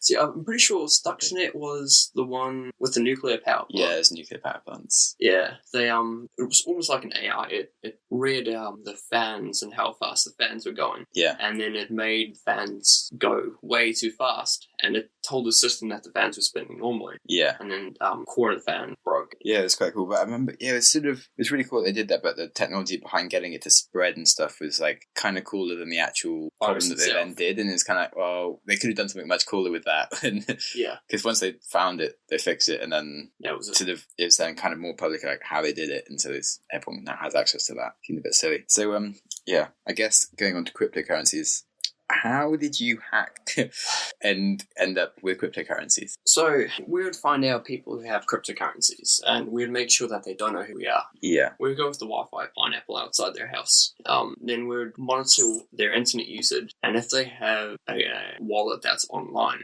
See, I'm pretty sure Stuxnet was the one with the nuclear power plant. Yeah, it's nuclear power plants. Yeah, they it was almost like an AI. It read the fans and how fast the fans were going. Yeah. And then it made fans go way too fast. And it told the system that the fans were spinning normally. Yeah. And then core of the fan broke. Yeah, it was quite cool. But I remember, it was really cool that they did that, but the technology behind getting it to spread and stuff was like kind of cooler than the actual problem that they then did. And it's kind of like, well, they could have done something much cooler with that. Yeah. Because once they found it, they fixed it, and then it was then kind of more public, like how they did it. And so everyone now has access to that. Seems a bit silly. So, yeah, I guess going on to cryptocurrencies. How did you hack and end up with cryptocurrencies? So we would find out people who have cryptocurrencies, and we'd make sure that they don't know who we are. Yeah. We'd go with the Wi-Fi pineapple outside their house. Then we'd monitor their internet usage, and if they have a wallet that's online,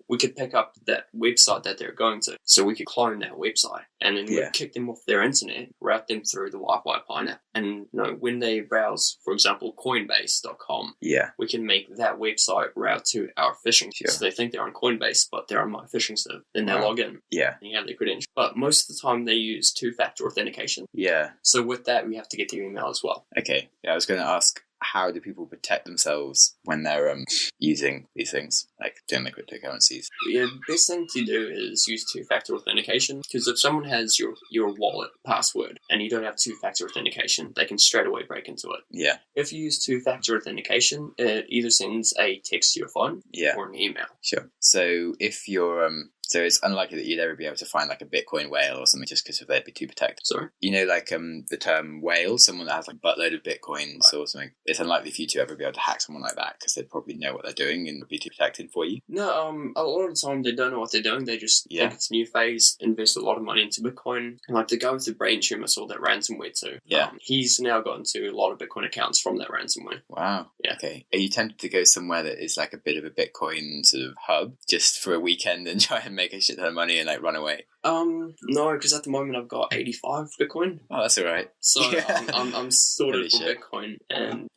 we could pick up that website that they're going to, so we could clone that website, and then we'd kick them off their internet, route them through the Wi-Fi pineapple, and you know, when they browse, for example, Coinbase.com, we can make that website route to our phishing. So they think they're on Coinbase, but they're on my phishing server. Then they log in. Yeah. And you have their credentials. But most of the time they use two-factor authentication. Yeah. So with that, we have to get their email as well. Okay. Yeah, I was going to ask, how do people protect themselves when they're using these things, like doing the cryptocurrencies? Yeah, the best thing to do is use two-factor authentication, because if someone has your wallet password and you don't have two-factor authentication, they can straight away break into it. Yeah. If you use two-factor authentication, it either sends a text to your phone or an email. Sure. So if you're so it's unlikely that you'd ever be able to find like a Bitcoin whale or something just because they'd be too protected. Sorry? You know, like the term whale, someone that has like a buttload of Bitcoins or something. It's unlikely for you to ever be able to hack someone like that because they'd probably know what they're doing and would be too protected for you. No, a lot of the time they don't know what they're doing. They just think it's a new phase, invest a lot of money into Bitcoin. And like the guy with the brain tumor saw that ransomware too. Yeah. He's now gotten to a lot of Bitcoin accounts from that ransomware. Wow. Yeah. Okay. Are you tempted to go somewhere that is like a bit of a Bitcoin sort of hub just for a weekend and try and make a shit ton of money and like run away? No, because at the moment I've got 85 Bitcoin. Oh, that's all right. So I'm sorted for Bitcoin, and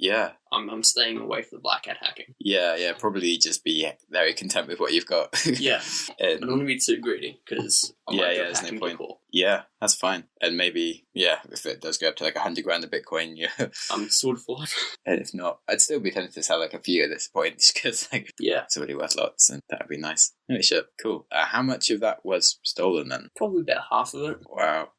I'm staying away from the black hat hacking. Yeah, probably just be very content with what you've got. Yeah, I don't want to be too greedy because there's no point. Yeah, that's fine. And maybe, if it does go up to like 100 grand a Bitcoin, I'm sort of alive. And if not, I'd still be tempted to sell like a few at this point because like it's already worth lots, and that would be nice. Holy shit, cool. How much of that was stolen then? Probably about half of it. Wow.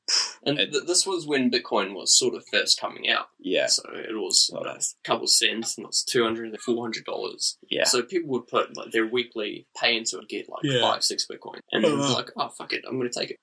And this was when Bitcoin was sort of first coming out. Yeah. So it was a couple cents, and it was $200 to $400. Yeah. So people would put like their weekly pay into it, get like 5-6 Bitcoin, and then like, oh fuck it, I'm going to take it.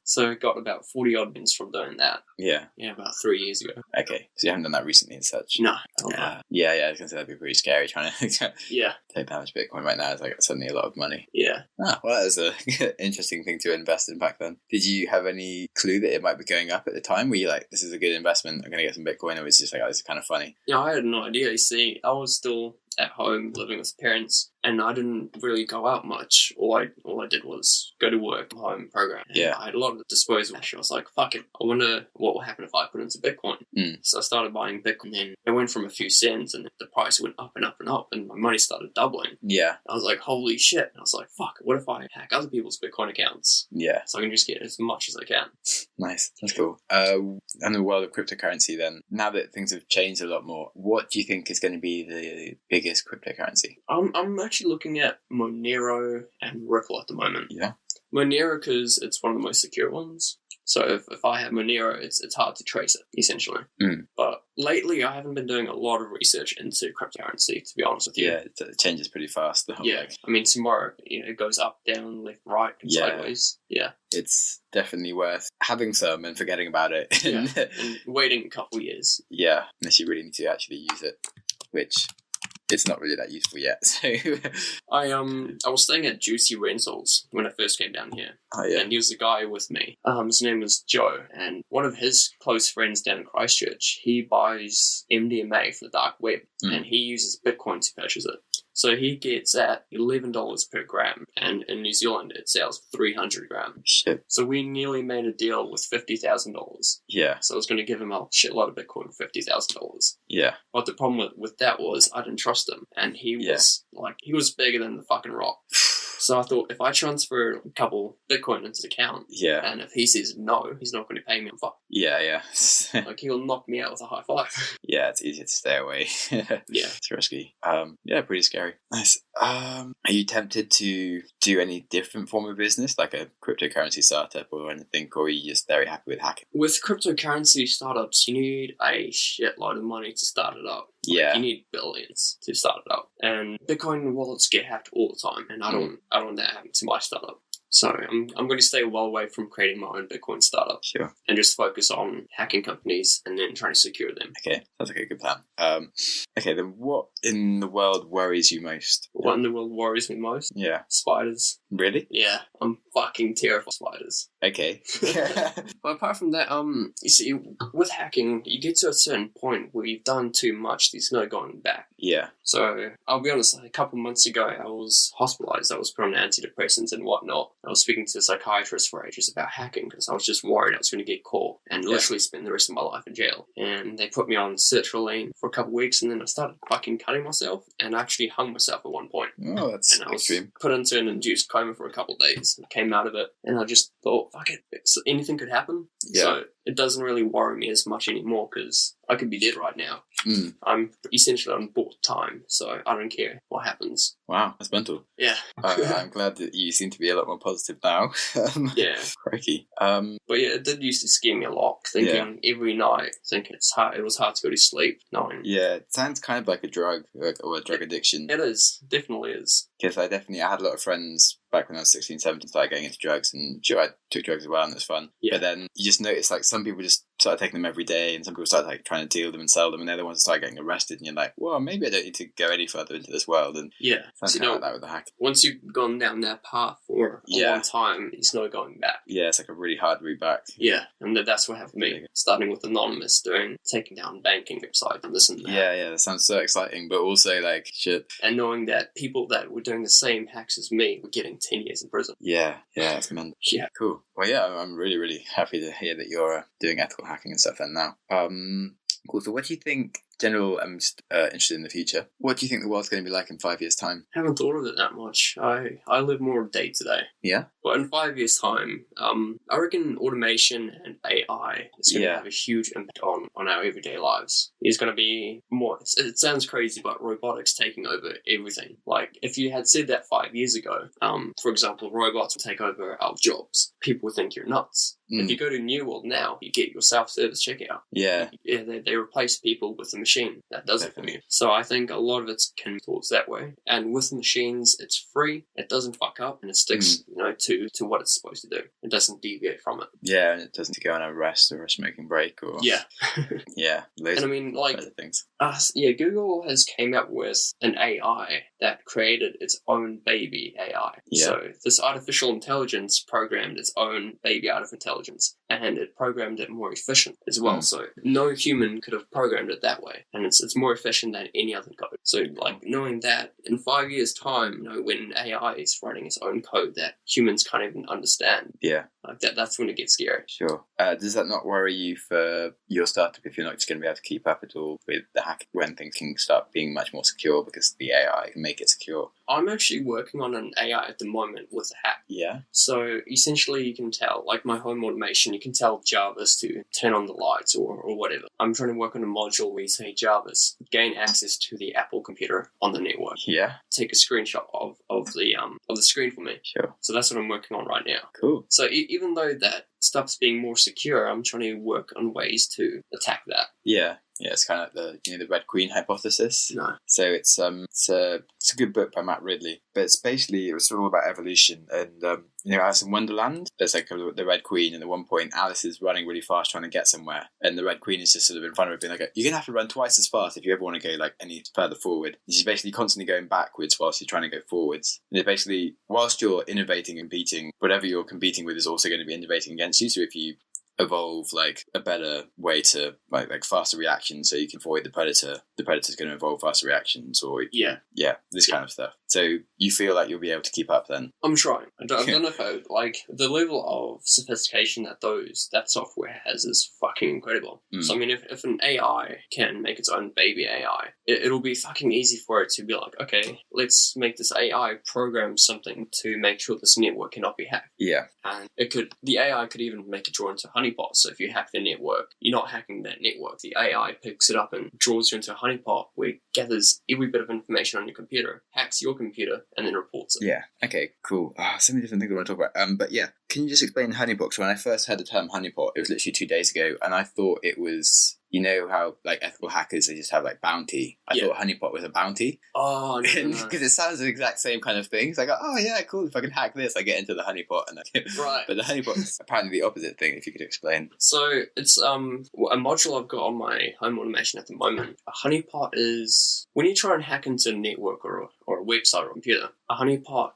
So it got about 40 odd wins from doing that. Yeah, about 3 years ago. Okay, so you haven't done that recently and such? No. I was going to say that'd be pretty scary trying to take that much Bitcoin right now. It's like suddenly a lot of money. Yeah. Well, that was an interesting thing to invest in back then. Did you have any clue that it might be going up at the time? Were you like, this is a good investment, I'm going to get some Bitcoin, or was it just like, oh, this is kind of funny? Yeah, I had no idea. You see, I was still at home living with parents, and I didn't really go out much. All I did was go to work, home, program. And I had a lot of disposable cash. I was like, fuck it, I wonder what will happen if I put into Bitcoin. So I started buying Bitcoin, then it went from a few cents, and the price went up and up and up, and my money started doubling. Yeah. I was like, holy shit. And I was like, fuck, what if I hack other people's Bitcoin accounts? Yeah. So I can just get as much as I can. Nice. That's cool. In the world of cryptocurrency then, now that things have changed a lot more, what do you think is going to be the biggest cryptocurrency? I'm actually looking at Monero and Ripple at the moment. Yeah. Monero because it's one of the most secure ones. So if I have Monero, it's hard to trace it, essentially. But lately, I haven't been doing a lot of research into cryptocurrency, to be honest with you. Yeah, it changes pretty fast. I mean, tomorrow, it goes up, down, left, right, and sideways. Yeah. It's definitely worth having some and forgetting about it. And waiting a couple years. Yeah, unless you really need to actually use it, which... it's not really that useful yet. So I was staying at Juicy Rentals when I first came down here. Oh, yeah. And he was the guy with me. His name was Joe, and one of his close friends down in Christchurch, he buys MDMA for the dark web, and he uses Bitcoin to purchase it. So he gets at $11 per gram, and in New Zealand it sells for 300 gram. Shit. So we nearly made a deal with $50,000. Yeah. So I was going to give him a shitload of Bitcoin for $50,000. Yeah. But the problem with that was I didn't trust him, and he was bigger than the fucking rock. So I thought, if I transfer a couple Bitcoin into his account, and if he says no, he's not going to pay me. Fuck. Yeah. Like, he'll knock me out with a high five. Yeah, it's easier to stay away. Yeah. It's risky. Pretty scary. Nice. Are you tempted to do any different form of business, like a cryptocurrency startup or anything, or are you just very happy with hacking? With cryptocurrency startups, you need a shitload of money to start it up. Yeah. You need billions to start it up. And Bitcoin wallets get hacked all the time, and I don't want that happen to my startup. So I'm going to stay well away from creating my own Bitcoin startup. Sure. And just focus on hacking companies and then trying to secure them. Okay, sounds like a good plan. Okay, then what in the world worries you most? What in the world worries me most? Yeah. Spiders. Really? Yeah, I'm fucking terrified of spiders. Okay. But apart from that, you see, with hacking, you get to a certain point where you've done too much, there's no going back. Yeah. So, I'll be honest, a couple months ago, I was hospitalized. I was put on antidepressants and whatnot. I was speaking to a psychiatrist for ages about hacking because I was just worried I was going to get caught and literally spend the rest of my life in jail. And they put me on sertraline for a couple of weeks, and then I started fucking cutting myself, and I actually hung myself at one point. Oh, that's and I was extreme. put into an induced coma for a couple of days. I came out of it, and I just thought, fuck it, anything could happen. Yeah. So it doesn't really worry me as much anymore because I could be dead right now. I'm essentially on board time, so I don't care what happens. Wow, that's mental. Yeah. I'm glad that you seem to be a lot more positive now. Yeah. Crikey. But yeah, it did used to scare me a lot, thinking every night, thinking it was hard to go to sleep, knowing. Yeah, it sounds kind of like a drug, or a drug addiction. It is, definitely is. Because I had a lot of friends back when I was 16, 17, started getting into drugs, and sure, I took drugs as well, and it was fun. Yeah. But then you just notice, like, some people just started taking them every day, and some people started, like, trying to deal them and sell them, and they're the ones that started getting arrested, and you're like, well, maybe I don't need to go any further into this world. And so, like that with the hack. Once you've gone down that path for a long time, there's no going back. Yeah, it's like a really hard route back. Yeah, and that's what happened to me. Starting with Anonymous, taking down banking websites and this and that. Yeah, that sounds so exciting, but also, like, shit. And knowing that people that were doing the same hacks as me were getting 10 years in prison. Yeah, that's mental. Yeah. Cool. Well, yeah, I'm really, really happy to hear that you're doing ethical hacking and stuff then now. Cool. So what do you think, I'm just interested in the future, what do you think the world's going to be like in 5 years' time? I haven't thought of it that much. I live more day to day. Yeah? But in 5 years' time, I reckon automation and AI is going to have a huge impact on our everyday lives. There's going to be more, it sounds crazy, but robotics taking over everything. Like, if you had said that 5 years ago, for example, robots will take over our jobs, people would think you're nuts. If you go to New World now, you get your self-service checkout. Yeah. They replace people with a machine that does it for you. So I think a lot of it's can towards that way. And with machines, it's free, it doesn't fuck up, and it sticks, to what it's supposed to do. It doesn't deviate from it. Yeah, and it doesn't go on a rest or a smoking break or... Yeah. Yeah. And I mean, like, things. Google has came up with an AI that created its own baby AI. Yeah. So this artificial intelligence programmed its own baby out of intelligence, and it programmed it more efficient as well. So no human could have programmed it that way, and it's more efficient than any other code. So, like, knowing that in 5 years' time, when AI is writing its own code that humans can't even understand, like that's when it gets scary. Sure. Does that not worry you for your startup if you're not just going to be able to keep up at all with the hack when things can start being much more secure because the AI can make it secure? I'm actually working on an AI at the moment with a hack. Yeah. So essentially you can tell, like my home automation you can tell Jarvis to turn on the lights or whatever. I'm trying to work on a module where you say, Jarvis, gain access to the Apple computer on the network. Yeah. Take a screenshot of the screen for me. Sure. So that's what I'm working on right now. Cool. So even though that stuff's being more secure, I'm trying to work on ways to attack that. Yeah. Yeah, it's kind of like the Red Queen hypothesis. No. So it's a good book by Matt Ridley, but it was all about evolution. And Alice in Wonderland, there's like the Red Queen, and at one point Alice is running really fast trying to get somewhere, and the Red Queen is just sort of in front of her, being like, "You're gonna have to run twice as fast if you ever want to go like any further forward." And she's basically constantly going backwards while she's trying to go forwards. And it's basically, whilst you're innovating and competing, whatever you're competing with is also going to be innovating against you. So if you evolve like a better way to like faster reactions so you can avoid the predator's going to evolve faster reactions, or this kind of stuff. So you feel like you'll be able to keep up then? I'm trying. I don't know if like the level of sophistication that software has is fucking incredible. So I mean, if an AI can make its own baby AI, it'll be fucking easy for it to be like, okay, let's make this AI program something to make sure this network cannot be hacked. Yeah. And the AI could even make it draw into honeypot. So if you hack the network, you're not hacking that network. The AI picks it up and draws you into a honeypot where it gathers every bit of information on your computer, hacks your computer, and then reports it. Yeah. Okay, cool. So many different things I want to talk about. But yeah, can you just explain honeypot? So when I first heard the term honeypot, it was literally 2 days ago, and I thought it was, you know how like ethical hackers, they just have like bounty. I thought honeypot was a bounty. Oh, no. Because it sounds the exact same kind of thing. So I go, oh yeah, cool. If I can hack this, I get into the honeypot, and right. But the honeypot is apparently the opposite thing. If you could explain. So it's a module I've got on my home automation at the moment. A honeypot is when you try and hack into a network or a website or a computer. A honeypot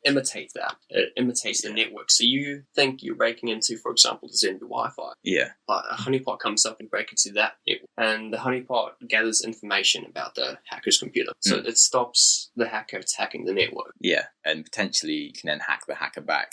imitates that. It imitates the network. So you think you're breaking into, for example, the Zen Wi-Fi. Yeah. But a honeypot comes up and breaks into that network. And the honeypot gathers information about the hacker's computer. So it stops the hacker attacking the network. Yeah. And potentially you can then hack the hacker back.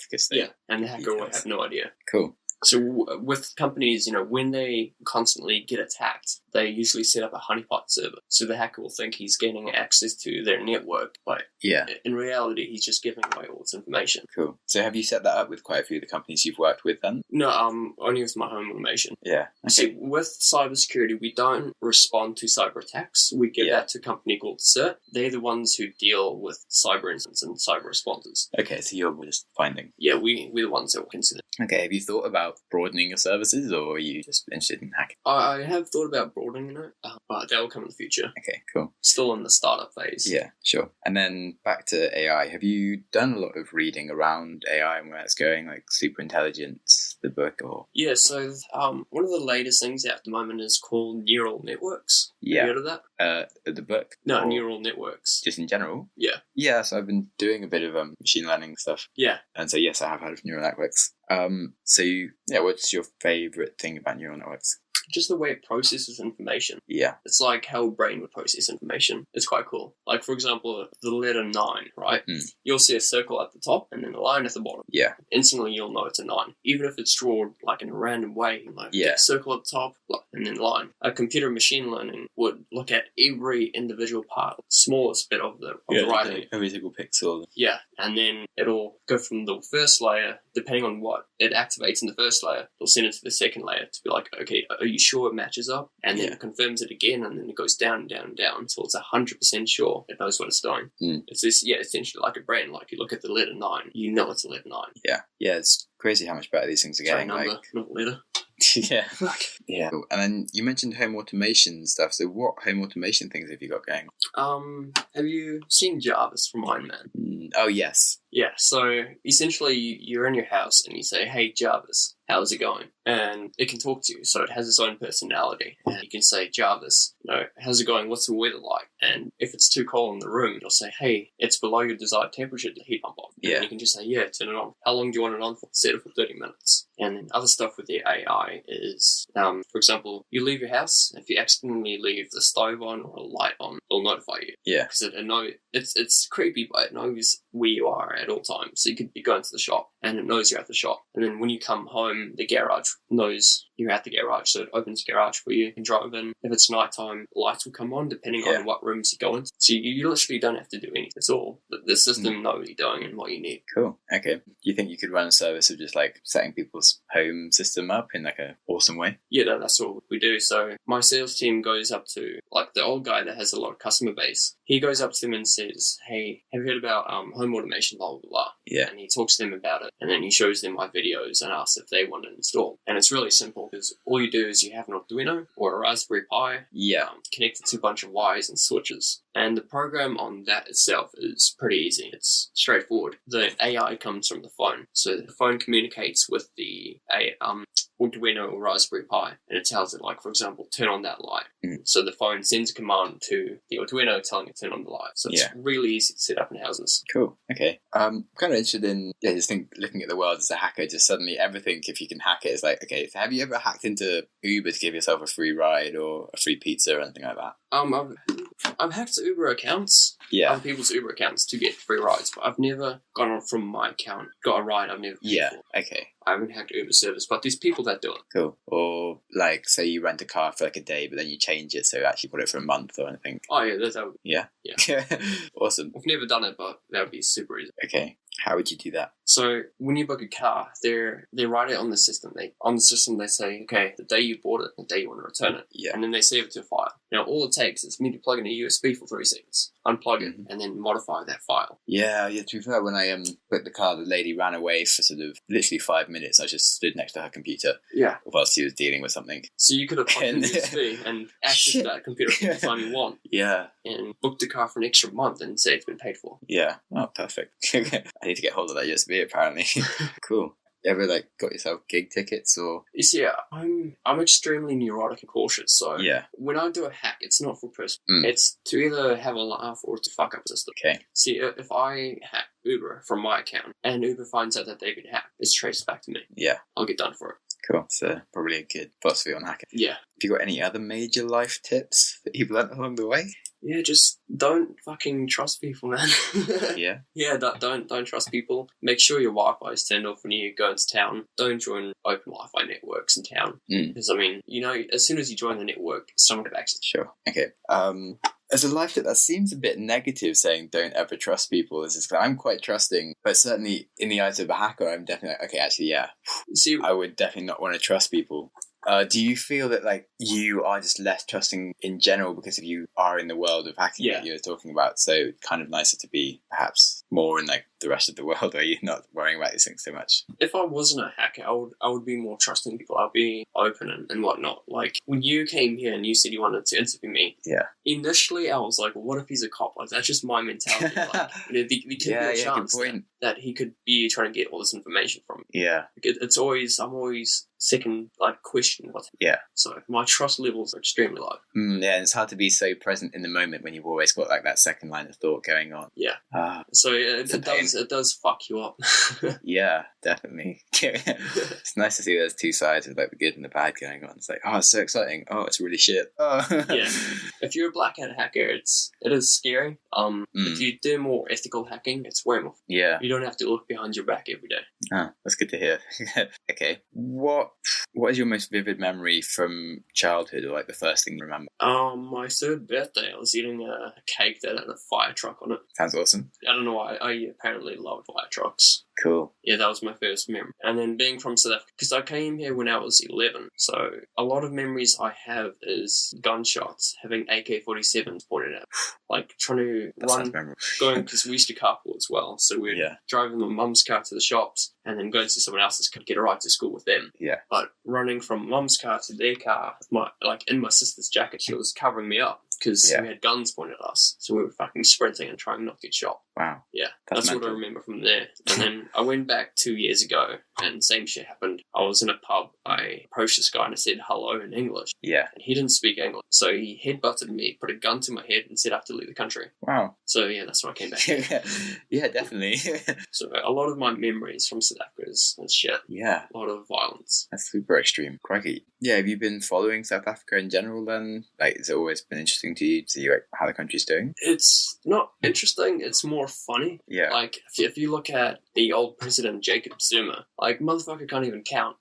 And the hacker will have no idea. Cool. So with companies, when they constantly get attacked, they usually set up a honeypot server. So the hacker will think he's gaining access to their network, but in reality, he's just giving away all its information. Cool. So have you set that up with quite a few of the companies you've worked with then? No, only with my home automation. Yeah. Okay. See, with cybersecurity, we don't respond to cyber attacks. We give that to a company called CERT. They're the ones who deal with cyber incidents and cyber responses. Okay, so you're just finding. Yeah, we're the ones that look into it. Okay, have you thought about broadening your services, or are you just interested in hacking? I have thought about broadening it, but that will come in the future. Okay, cool. Still in the startup phase. Yeah, sure. And then back to AI. Have you done a lot of reading around AI and where it's going, like Superintelligence, the book, or? Yeah, so one of the latest things out at the moment is called neural networks. Yeah. Have you heard of that? The book? No, or neural networks. Just in general? Yeah. Yeah, so I've been doing a bit of machine learning stuff. Yeah. And so, yes, I have heard of neural networks. What's your favourite thing about neural networks? Just the way it processes information. Yeah. It's like how a brain would process information. It's quite cool. Like, for example, the letter 9, right? You'll see a circle at the top and then a line at the bottom. Yeah. Instantly, you'll know it's a 9. Even if it's drawn, like, in a random way. Like, circle at the top, and then line. A computer machine learning would look at every individual part, smallest bit of the writing. Every single pixel. Yeah. And then it'll go from the first layer, depending on what it activates in the first layer, it'll send it to the second layer to be like, okay, are you sure it matches up? And then it confirms it again, and then it goes down and down and down. So it's 100% sure it knows what it's doing. It's this, essentially like a brain. Like you look at the letter 9, you know it's a letter 9. Yeah. Yeah, it's crazy how much better these things are getting. Sorry, number, not letter. Yeah. Yeah. Cool. And then you mentioned home automation stuff. So what home automation things have you got going? Have you seen Jarvis from Iron Man? Oh, yes. Yeah, so essentially you're in your house and you say, hey, Jarvis, how's it going? And it can talk to you, so it has its own personality. And you can say, Jarvis, how's it going? What's the weather like? And if it's too cold in the room, you'll say, hey, it's below your desired temperature to heat pump on. Yeah. And you can just say, yeah, turn it on. How long do you want it on for? Set it for 30 minutes. And then other stuff with the AI is, for example, you leave your house. If you accidentally leave the stove on or a light on, it'll notify you. Yeah. Because it knows, it's creepy, but it knows where you are at all times. So you could be going to the shop and it knows you're at the shop. And then when you come home, the garage knows you're at the garage, so it opens the garage for you. You can drive in. If it's nighttime, lights will come on depending on what rooms you go in. So you literally don't have to do anything at all. The system knows what you're doing and what you need. Cool. Okay. You think you could run a service of just like setting people's home system up in like an awesome way? Yeah, that's what we do. So my sales team goes up to like the old guy that has a lot of customer base. He goes up to them and says, "Hey, have you heard about home automation, blah, blah, blah?" Yeah. And he talks to them about it. And then he shows them my videos and asks if they want to install. And it's really simple because all you do is you have an Arduino or a Raspberry Pi connected to a bunch of wires and switches. And the program on that itself is pretty easy. It's straightforward. The AI comes from the phone. So the phone communicates with the Arduino or Raspberry Pi, and it tells it, like, for example, turn on that light. So the phone sends a command to the Arduino telling it to turn on the light. So it's really easy to set up in houses. Cool. Okay. I'm kind of interested in, just looking at the world as a hacker, just suddenly everything, if you can hack it, is like, okay, so have you ever hacked into Uber to give yourself a free ride or a free pizza or anything like that? I've hacked Uber accounts, other people's Uber accounts to get free rides, but I've never gone on from my account, got a ride I've never paid for. Okay. I haven't hacked Uber service, but there's people that do it. Cool. Or like, say you rent a car for like a day, but then you change it, so you actually put it for a month or anything. Oh yeah, that would. Yeah. Awesome. I've never done it, but that would be super easy. Okay. How would you do that? So when you book a car, they write it on the system. They say, okay, the day you bought it, the day you want to return it. Yeah. And then they save it to a file. Now all it takes is me to plug in a USB for 3 seconds, unplug it, and then modify that file. Yeah, to be fair, when I booked the car, the lady ran away for sort of literally 5 minutes. I just stood next to her computer. Yeah. Whilst she was dealing with something. So you could have plugged in the USB and accessed that computer for the time you want. Yeah. And booked the car for an extra month and say it's been paid for. Yeah. Oh, perfect. I need to get hold of that USB apparently. Cool. You ever got yourself gig tickets or? You see, I'm extremely neurotic and cautious, so when I do a hack, it's not for person. It's to either have a laugh or to fuck up the system. Okay. See, if I hack Uber from my account and Uber finds out that they've been hacked, it's traced back to me. Yeah. I'll get done for it. Cool. So probably a good philosophy on hacking. Yeah. Have you got any other major life tips that you've learned along the way? Yeah, just don't fucking trust people, man. Yeah? Yeah, don't trust people. Make sure your Wi-Fi is turned off when you go into town. Don't join open Wi-Fi networks in town. Because, as soon as you join the network, someone can access. Sure. Okay. As a life tip, that seems a bit negative, saying don't ever trust people. I'm quite trusting, but certainly in the eyes of a hacker, I'm definitely like, okay, actually, yeah. See, I would definitely not want to trust people. Do you feel that you are just less trusting in general because if you are in the world of hacking that you were talking about? So kind of nicer to be perhaps more in the rest of the world where you're not worrying about these things so much. If I wasn't a hacker, I would be more trusting people. I'd be open and whatnot. Like when you came here and you said you wanted to interview me. Yeah. Initially, I was like, well, what if he's a cop? Like that's just my mentality. There could be a chance that he could be trying to get all this information from me. Yeah. I'm always second question what. Yeah. So my trust levels are extremely low. Yeah, and it's hard to be so present in the moment when you've always got that second line of thought going on. Yeah. So it does fuck you up. Yeah, definitely. It's nice to see there's two sides of the good and the bad going on. It's like, oh, it's so exciting. Oh, it's really shit. Oh. Yeah. If you're a black hat hacker, it is scary. If you do more ethical hacking, it's way more. Yeah. You don't have to look behind your back every day. Ah, that's good to hear. Okay. What is your most vivid memory from childhood, or the first thing you remember? My third birthday, I was eating a cake that had a fire truck on it. Sounds awesome. I don't know why. I apparently love fire trucks. Cool. Yeah, that was my first memory. And then being from South Africa, because I came here when I was 11, so a lot of memories I have is gunshots, having AK-47s pointed at, trying to run, going, because we used to carpool as well, so we'd drive in my mum's car to the shops, and then go to someone else's car, get a ride to school with them. Yeah. But running from mum's car to their car, in my sister's jacket, she was covering me up, because we had guns pointed at us, so we were fucking sprinting and trying not to get shot. Wow. Yeah, that's what I remember from there. And then I went back 2 years ago, and same shit happened. I was in a pub, I approached this guy and I said hello in English. Yeah. And he didn't speak English, so he headbutted me, put a gun to my head, and said I have to leave the country. Wow. So yeah, that's when I came back. Yeah, definitely. So a lot of my memories from South Africa is shit. Yeah. A lot of violence. That's super extreme. Crikey. Yeah, have you been following South Africa in general then? Has it always been interesting to you to see how the country's doing? It's not interesting, it's more funny. Yeah. If you look at the old president, Jacob Zuma, motherfucker can't even count.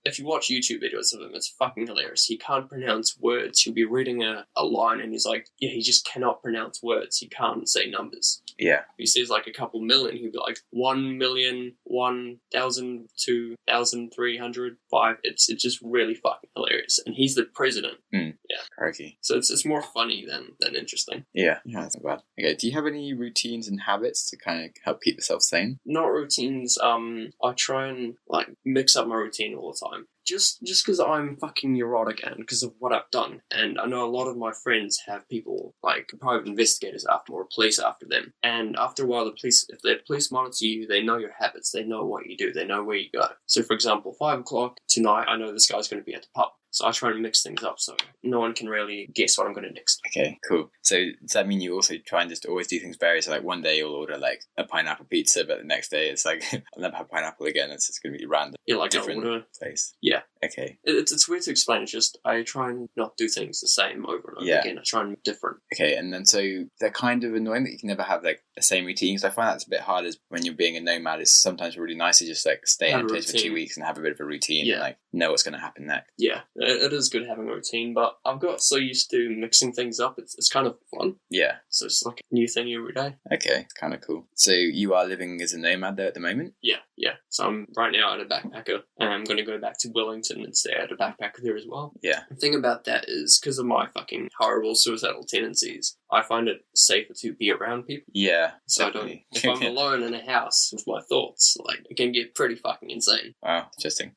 If you watch YouTube videos of him, it's fucking hilarious. He can't pronounce words. He'll be reading a line and he's like, yeah, he just cannot pronounce words. He can't say numbers. Yeah. He says like a couple million, he'll be like 1,000,000, 1,000, 2,300, 5. It's just really fucking hilarious. And he's the president. Yeah. Crikey. So it's more funny than interesting. Yeah, that's not bad. Okay, do you have any routines and habits to kind of help keep yourself sane? Not routines. I try and like mix up my routine all the time. Just because I'm fucking neurotic and because of what I've done. And I know a lot of my friends have people like private investigators after them or police after them. And after a while, if the police monitor you, they know your habits, they know what you do, they know where you go. So for example, 5 o'clock tonight, I know this guy's going to be at the pub. So I try and mix things up so no one can really guess what I'm going to next. Okay, cool. So does that mean you also try and just always do things various? So like one day you'll order like a pineapple pizza, but the next day it's like, I'll never have pineapple again. It's just going to be random. Yeah, like different place. Yeah. Okay. It's weird to explain. It's just I try and not do things the same over and over again. I try and be different. Okay, and then so they're kind of annoying that you can never have like the same routine. Because I find that's a bit hard as when you're being a nomad. It's sometimes really nice to just like stay in a place for 2 weeks and have a bit of a routine and like know what's going to happen next. Yeah, it is good having a routine, but I've got so used to mixing things up. It's kind of fun. Yeah. So it's like a new thing every day. Okay, kind of cool. So you are living as a nomad there at the moment? Yeah. So I'm right now at a backpacker, and I'm going to go back to Wellington and stay at a backpacker there as well. Yeah. The thing about that is, because of my fucking horrible suicidal tendencies, I find it safer to be around people. Yeah, so definitely. If I'm alone in a house with my thoughts, like, it can get pretty fucking insane. Wow, interesting.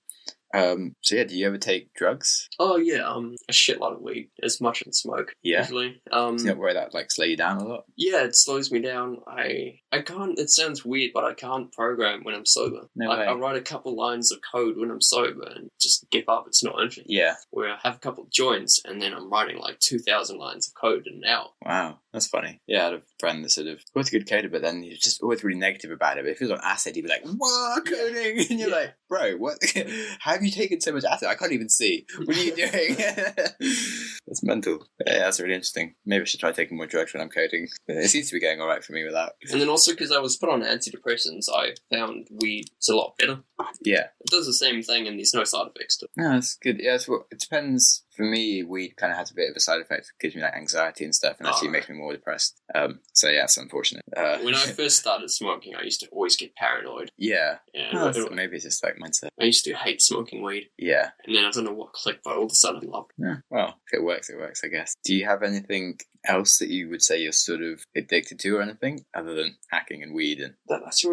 So yeah, do you ever take drugs? Oh yeah, a shitload of weed, as much as I smoke. Yeah. Usually. Do you not worry that like slow you down a lot? Yeah, it slows me down. I can't. It sounds weird, but I can't program when I'm sober. No way. I write a couple lines of code when I'm sober and just give up. It's not interesting. Yeah. Where I have a couple of joints and then I'm writing like 2,000 lines of code in an hour. Wow, that's funny. Yeah, I had a friend that sort of was a good coder, but then he was just always really negative about it. But if he was on acid, he'd be like, "What coding?" And you're like, "Bro, what? How have you taken so much acid? I can't even see. What are you doing?" That's mental. Yeah, that's really interesting. Maybe I should try taking more drugs when I'm coding. But it seems to be going all right for me with that. And then also because I was put on antidepressants, I found weed is a lot better. Yeah. It does the same thing and there's no side effects to it. No, that's good. Yeah, it depends. For me, weed kind of has a bit of a side effect. It gives me like anxiety and stuff, and actually makes me more depressed. So yeah, it's unfortunate. When I first started smoking, I used to always get paranoid. Yeah. So maybe it's just like mindset. I used to hate smoking weed. Yeah. And then I don't know what clicked, but all of a sudden I loved it. Yeah. Well, if it works, I guess. Do you have anything else that you would say you're sort of addicted to or anything other than hacking and weed? And that's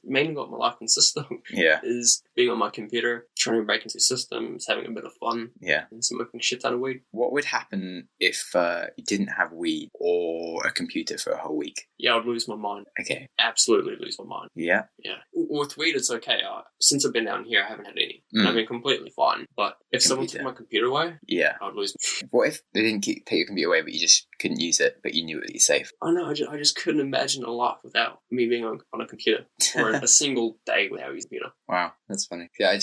mainly what my life consists of. Yeah. Is being on my computer, trying to break into systems, having a bit of fun. Yeah. And smoking shit ton of weed. What would happen if you didn't have weed or a computer for a whole week? Yeah, I'd lose my mind. Okay. Absolutely lose my mind. Yeah. Yeah. With weed, it's okay. Since I've been down here, I haven't had any. I've been completely fine. But if someone took my computer away, I'd lose. What if they didn't take your computer away, but you just couldn't use it, but you knew it would be safe? Oh no, I just couldn't imagine a life without me being on a computer or a single day without using a computer. Wow, that's funny. Yeah,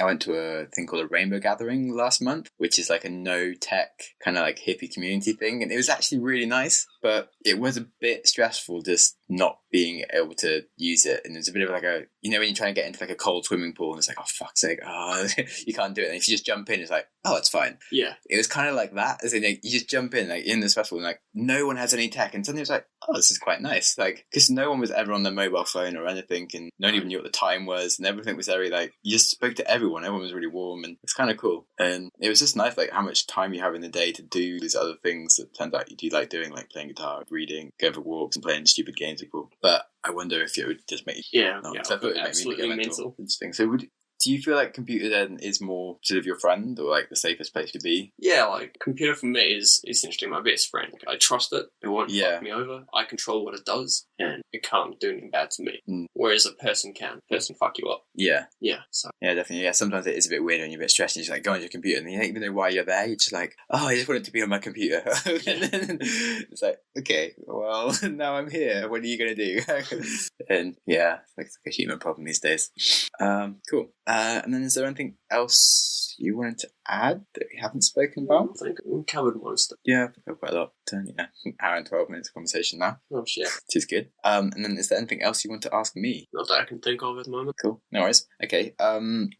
I went to a thing called a Rainbow Gathering last month, which is like a no-tech kind of like hippie community thing, and it was actually really nice, but it was a bit stressful just not being able to use it, and it was a bit of like when you try and get into like a cold swimming pool and it's like, oh fuck's sake, you can't do it, and if you just jump in, it's like, oh, it's fine. Yeah. It was kind of like that, as in like, you just jump in like in this festival and like no one has any tech, and suddenly it's like, oh, this is quite nice, like, because no one was ever on their mobile phone or anything, and no one even knew what the time was, and everything was very like, you just spoke to everyone was really warm, and it's kind of cool, and it was just nice like how much time you have in the day to do these other things that turns out you do like doing, like playing guitar, reading, going for walks, and playing stupid games are cool. But I wonder if it would just make you I thought it would absolutely make me mental. Interesting. So do you feel like computer then is more sort of your friend or like the safest place to be? Yeah, like computer for me is essentially my best friend. I trust it. It won't fuck me over. I control what it does and it can't do anything bad to me. Whereas a person can. A person fuck you up. Yeah. Yeah. So. Yeah, definitely. Yeah, sometimes it is a bit weird when you're a bit stressed and you just like go on your computer and you don't even know why you're there. You're just like, oh, I just wanted to be on my computer. And then it's like, okay, well, now I'm here. What are you going to do? And yeah, it's like a human problem these days. Cool. And then is there anything else you wanted to add that we haven't spoken about? I think we covered most of it. Yeah, I've got quite a lot. Yeah, an hour and 12 minutes of conversation now. Oh, shit. Which is good. And then is there anything else you want to ask me? Not that I can think of at the moment. Cool. No worries. Okay.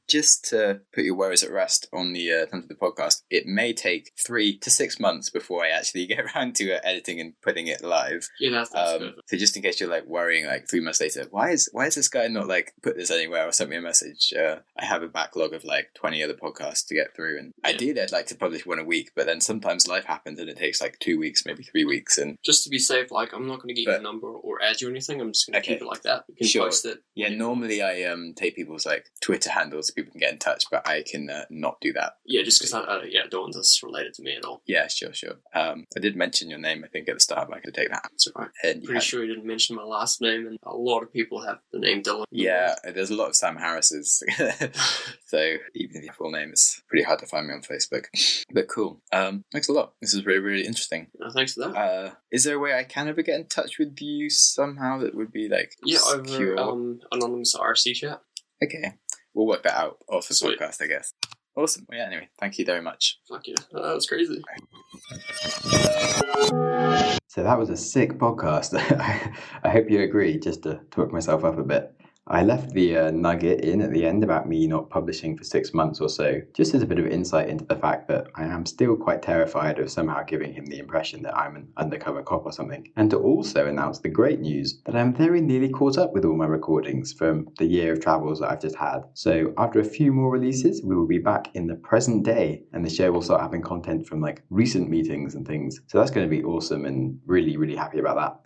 Just to put your worries at rest on the terms of the podcast, it may take 3 to 6 months before I actually get around to editing and putting it live. Yeah, that's perfect. So just in case you're like worrying like 3 months later, why is this guy not like put this anywhere or sent me a message? I have a backlog of like 20 other podcasts to get through, and ideally I'd like to publish one a week, but then sometimes life happens and it takes like 2 weeks, maybe 3 weeks. And just to be safe, like I'm not going to give you a number or add you or anything. I'm just going to keep it like that. You can post it. Yeah, normally I take people's like Twitter handles so people can get in touch, but I can not do that. Yeah, just because I don't want this related to me at all. Yeah, sure. I did mention your name, I think, at the start, but I could take that. That's all right. Pretty sure you didn't mention my last name, and a lot of people have the name Dylan. Yeah, there's a lot of Sam Harris's. So even if your full name, is pretty hard to find me on Facebook. But cool. Thanks a lot. This is really, really interesting. Thanks for that. Is there a way I can ever get in touch with you somehow that would be like secure? Over anonymous RC chat. Okay. We'll work that out off the podcast, I guess. Awesome. Well, yeah, anyway, thank you very much. Fuck yeah. That was crazy. So that was a sick podcast. I hope you agree, just to talk myself up a bit. I left the nugget in at the end about me not publishing for 6 months or so, just as a bit of insight into the fact that I am still quite terrified of somehow giving him the impression that I'm an undercover cop or something, and to also announce the great news that I'm very nearly caught up with all my recordings from the year of travels that I've just had. So after a few more releases, we will be back in the present day, and the show will start having content from like recent meetings and things. So that's going to be awesome, and really, really happy about that.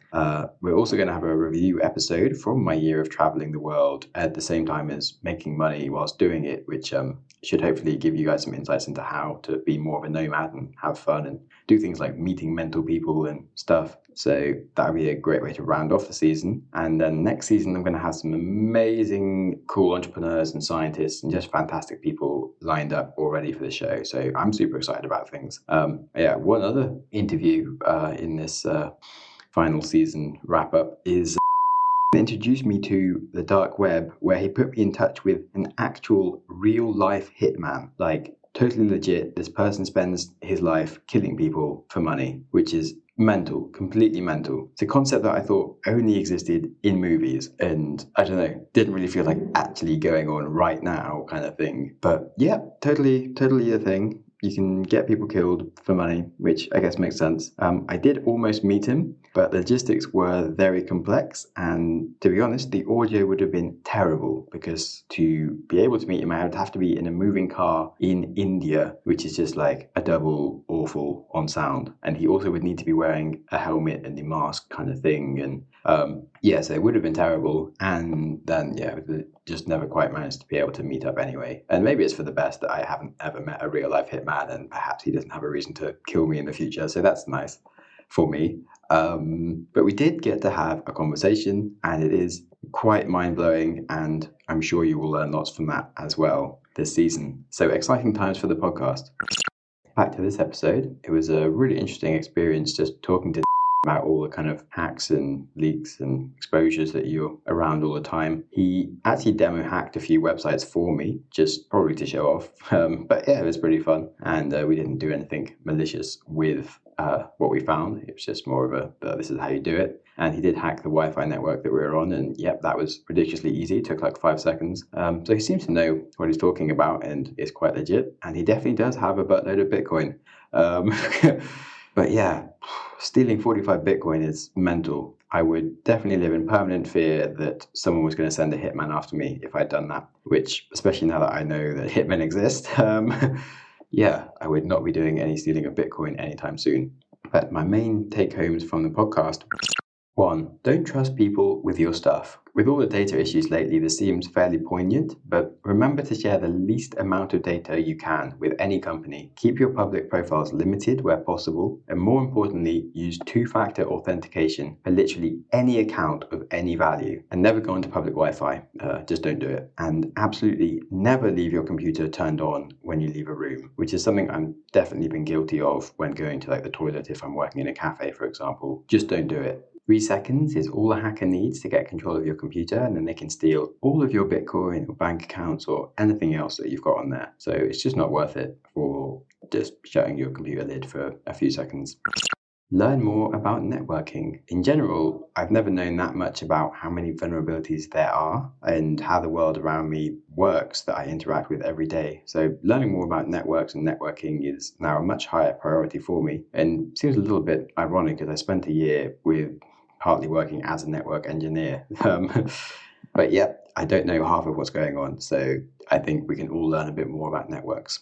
We're also going to have a review episode from my year of traveling the world at the same time as making money whilst doing it, which should hopefully give you guys some insights into how to be more of a nomad and have fun and do things like meeting mental people and stuff. So that would be a great way to round off the season. And then next season, I'm going to have some amazing, cool entrepreneurs and scientists and just fantastic people lined up already for the show. So I'm super excited about things. One other interview in this final season wrap up is introduced me to the dark web, where he put me in touch with an actual real life hitman. Like totally legit, this person spends his life killing people for money, which is mental, completely mental. It's a concept that I thought only existed in movies, and I don't know, didn't really feel like actually going on right now kind of thing. But yeah, totally a thing. You can get people killed for money, which I guess makes sense. I did almost meet him, but the logistics were very complex. And to be honest, the audio would have been terrible, because to be able to meet him, I would have to be in a moving car in India, which is just like a double awful on sound. And he also would need to be wearing a helmet and a mask kind of thing. And so it would have been terrible. And then, just never quite managed to be able to meet up anyway. And maybe it's for the best that I haven't ever met a real life hitman, and perhaps he doesn't have a reason to kill me in the future. So that's nice for me. But we did get to have a conversation, and it is quite mind-blowing, and I'm sure you will learn lots from that as well this season. So exciting times for the podcast. Back to this episode. It was a really interesting experience just talking to about all the kind of hacks and leaks and exposures that you're around all the time. He actually demo hacked a few websites for me, just probably to show off. But yeah, it was pretty fun. And we didn't do anything malicious with what we found. It was just more of this is how you do it. And he did hack the Wi-Fi network that we were on. And yep, that was ridiculously easy. It took like 5 seconds. So he seems to know what he's talking about and is quite legit. And he definitely does have a buttload of Bitcoin. But yeah, stealing 45 Bitcoin is mental. I would definitely live in permanent fear that someone was going to send a hitman after me if I'd done that, which, especially now that I know that hitmen exist, I would not be doing any stealing of Bitcoin anytime soon. But my main take-homes from the podcast: 1. Don't trust people with your stuff. With all the data issues lately, this seems fairly poignant, but remember to share the least amount of data you can with any company. Keep your public profiles limited where possible, and more importantly, use two-factor authentication for literally any account of any value. And never go onto public Wi-Fi. Just don't do it. And absolutely never leave your computer turned on when you leave a room, which is something I'm definitely been guilty of when going to like the toilet if I'm working in a cafe, for example. Just don't do it. 3 seconds is all a hacker needs to get control of your computer, and then they can steal all of your Bitcoin or bank accounts or anything else that you've got on there. So it's just not worth it for just shutting your computer lid for a few seconds. Learn more about networking. In general, I've never known that much about how many vulnerabilities there are and how the world around me works that I interact with every day. So learning more about networks and networking is now a much higher priority for me, and seems a little bit ironic as I spent a year with partly working as a network engineer. But yeah, I don't know half of what's going on, so I think we can all learn a bit more about networks.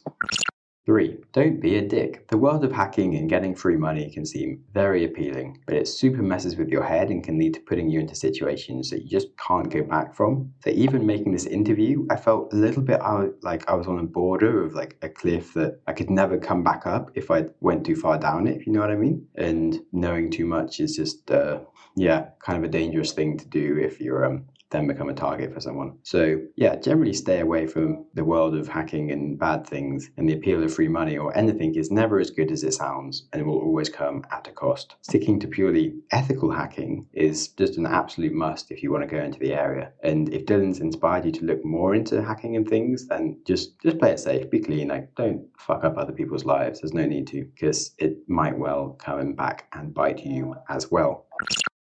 3. Don't be a dick. The world of hacking and getting free money can seem very appealing, but it super messes with your head and can lead to putting you into situations that you just can't go back from. So even making this interview, I felt a little bit like I was on a border of like a cliff that I could never come back up if I went too far down it, if you know what I mean. And knowing too much is just, kind of a dangerous thing to do if you're then become a target for someone. So yeah, generally stay away from the world of hacking and bad things, and the appeal of free money or anything is never as good as it sounds, and it will always come at a cost. Sticking to purely ethical hacking is just an absolute must if you want to go into the area. And if Dylan's inspired you to look more into hacking and things, then just play it safe, be clean, like don't fuck up other people's lives. There's no need to, because it might well come back and bite you as well.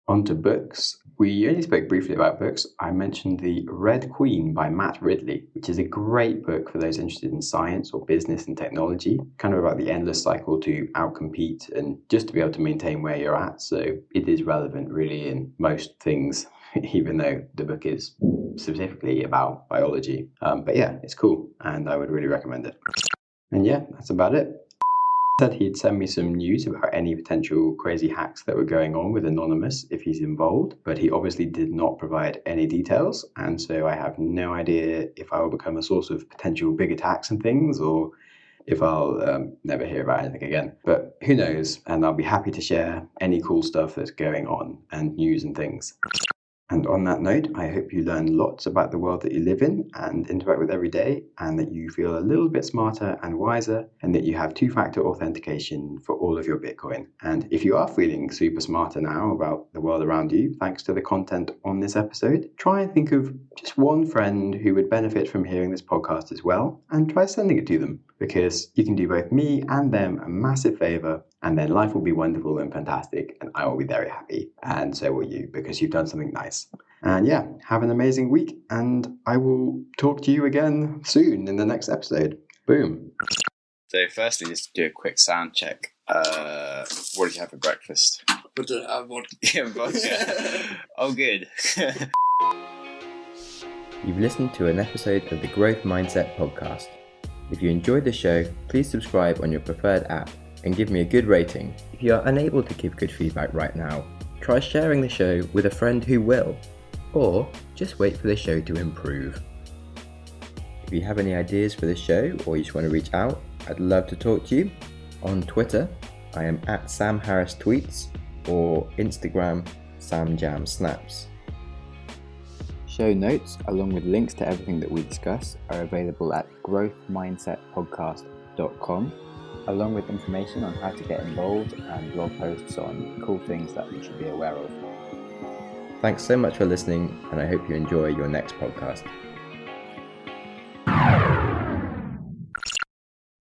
On to books. We only spoke briefly about books. I mentioned The Red Queen by Matt Ridley, which is a great book for those interested in science or business and technology, kind of about the endless cycle to outcompete and just to be able to maintain where you're at. So it is relevant really in most things, even though the book is specifically about biology. But yeah, it's cool and I would really recommend it. And yeah, that's about it. Said he'd send me some news about any potential crazy hacks that were going on with Anonymous if he's involved, but he obviously did not provide any details, and so I have no idea if I will become a source of potential big attacks and things, or if I'll never hear about anything again. But who knows, and I'll be happy to share any cool stuff that's going on and news and things. And on that note, I hope you learn lots about the world that you live in and interact with every day, and that you feel a little bit smarter and wiser, and that you have two-factor authentication for all of your Bitcoin. And if you are feeling super smarter now about the world around you, thanks to the content on this episode, try and think of just one friend who would benefit from hearing this podcast as well, and try sending it to them, because you can do both me and them a massive favor, and then life will be wonderful and fantastic, and I will be very happy, and so will you, because you've done something nice. And yeah, have an amazing week, and I will talk to you again soon in the next episode. Boom. So firstly, just do a quick sound check. What did you have for breakfast? What did I have? Yeah, vodka. Oh, good. You've listened to an episode of the Growth Mindset podcast. If you enjoyed the show, please subscribe on your preferred app and give me a good rating. If you are unable to give good feedback right now, try sharing the show with a friend who will, or just wait for the show to improve. If you have any ideas for the show or you just want to reach out, I'd love to talk to you. On Twitter, I am at Sam Harris Tweets, or Instagram, SamJamSnaps. Show notes, along with links to everything that we discuss, are available at growthmindsetpodcast.com, along with information on how to get involved and blog posts on cool things that you should be aware of. Thanks so much for listening, and I hope you enjoy your next podcast.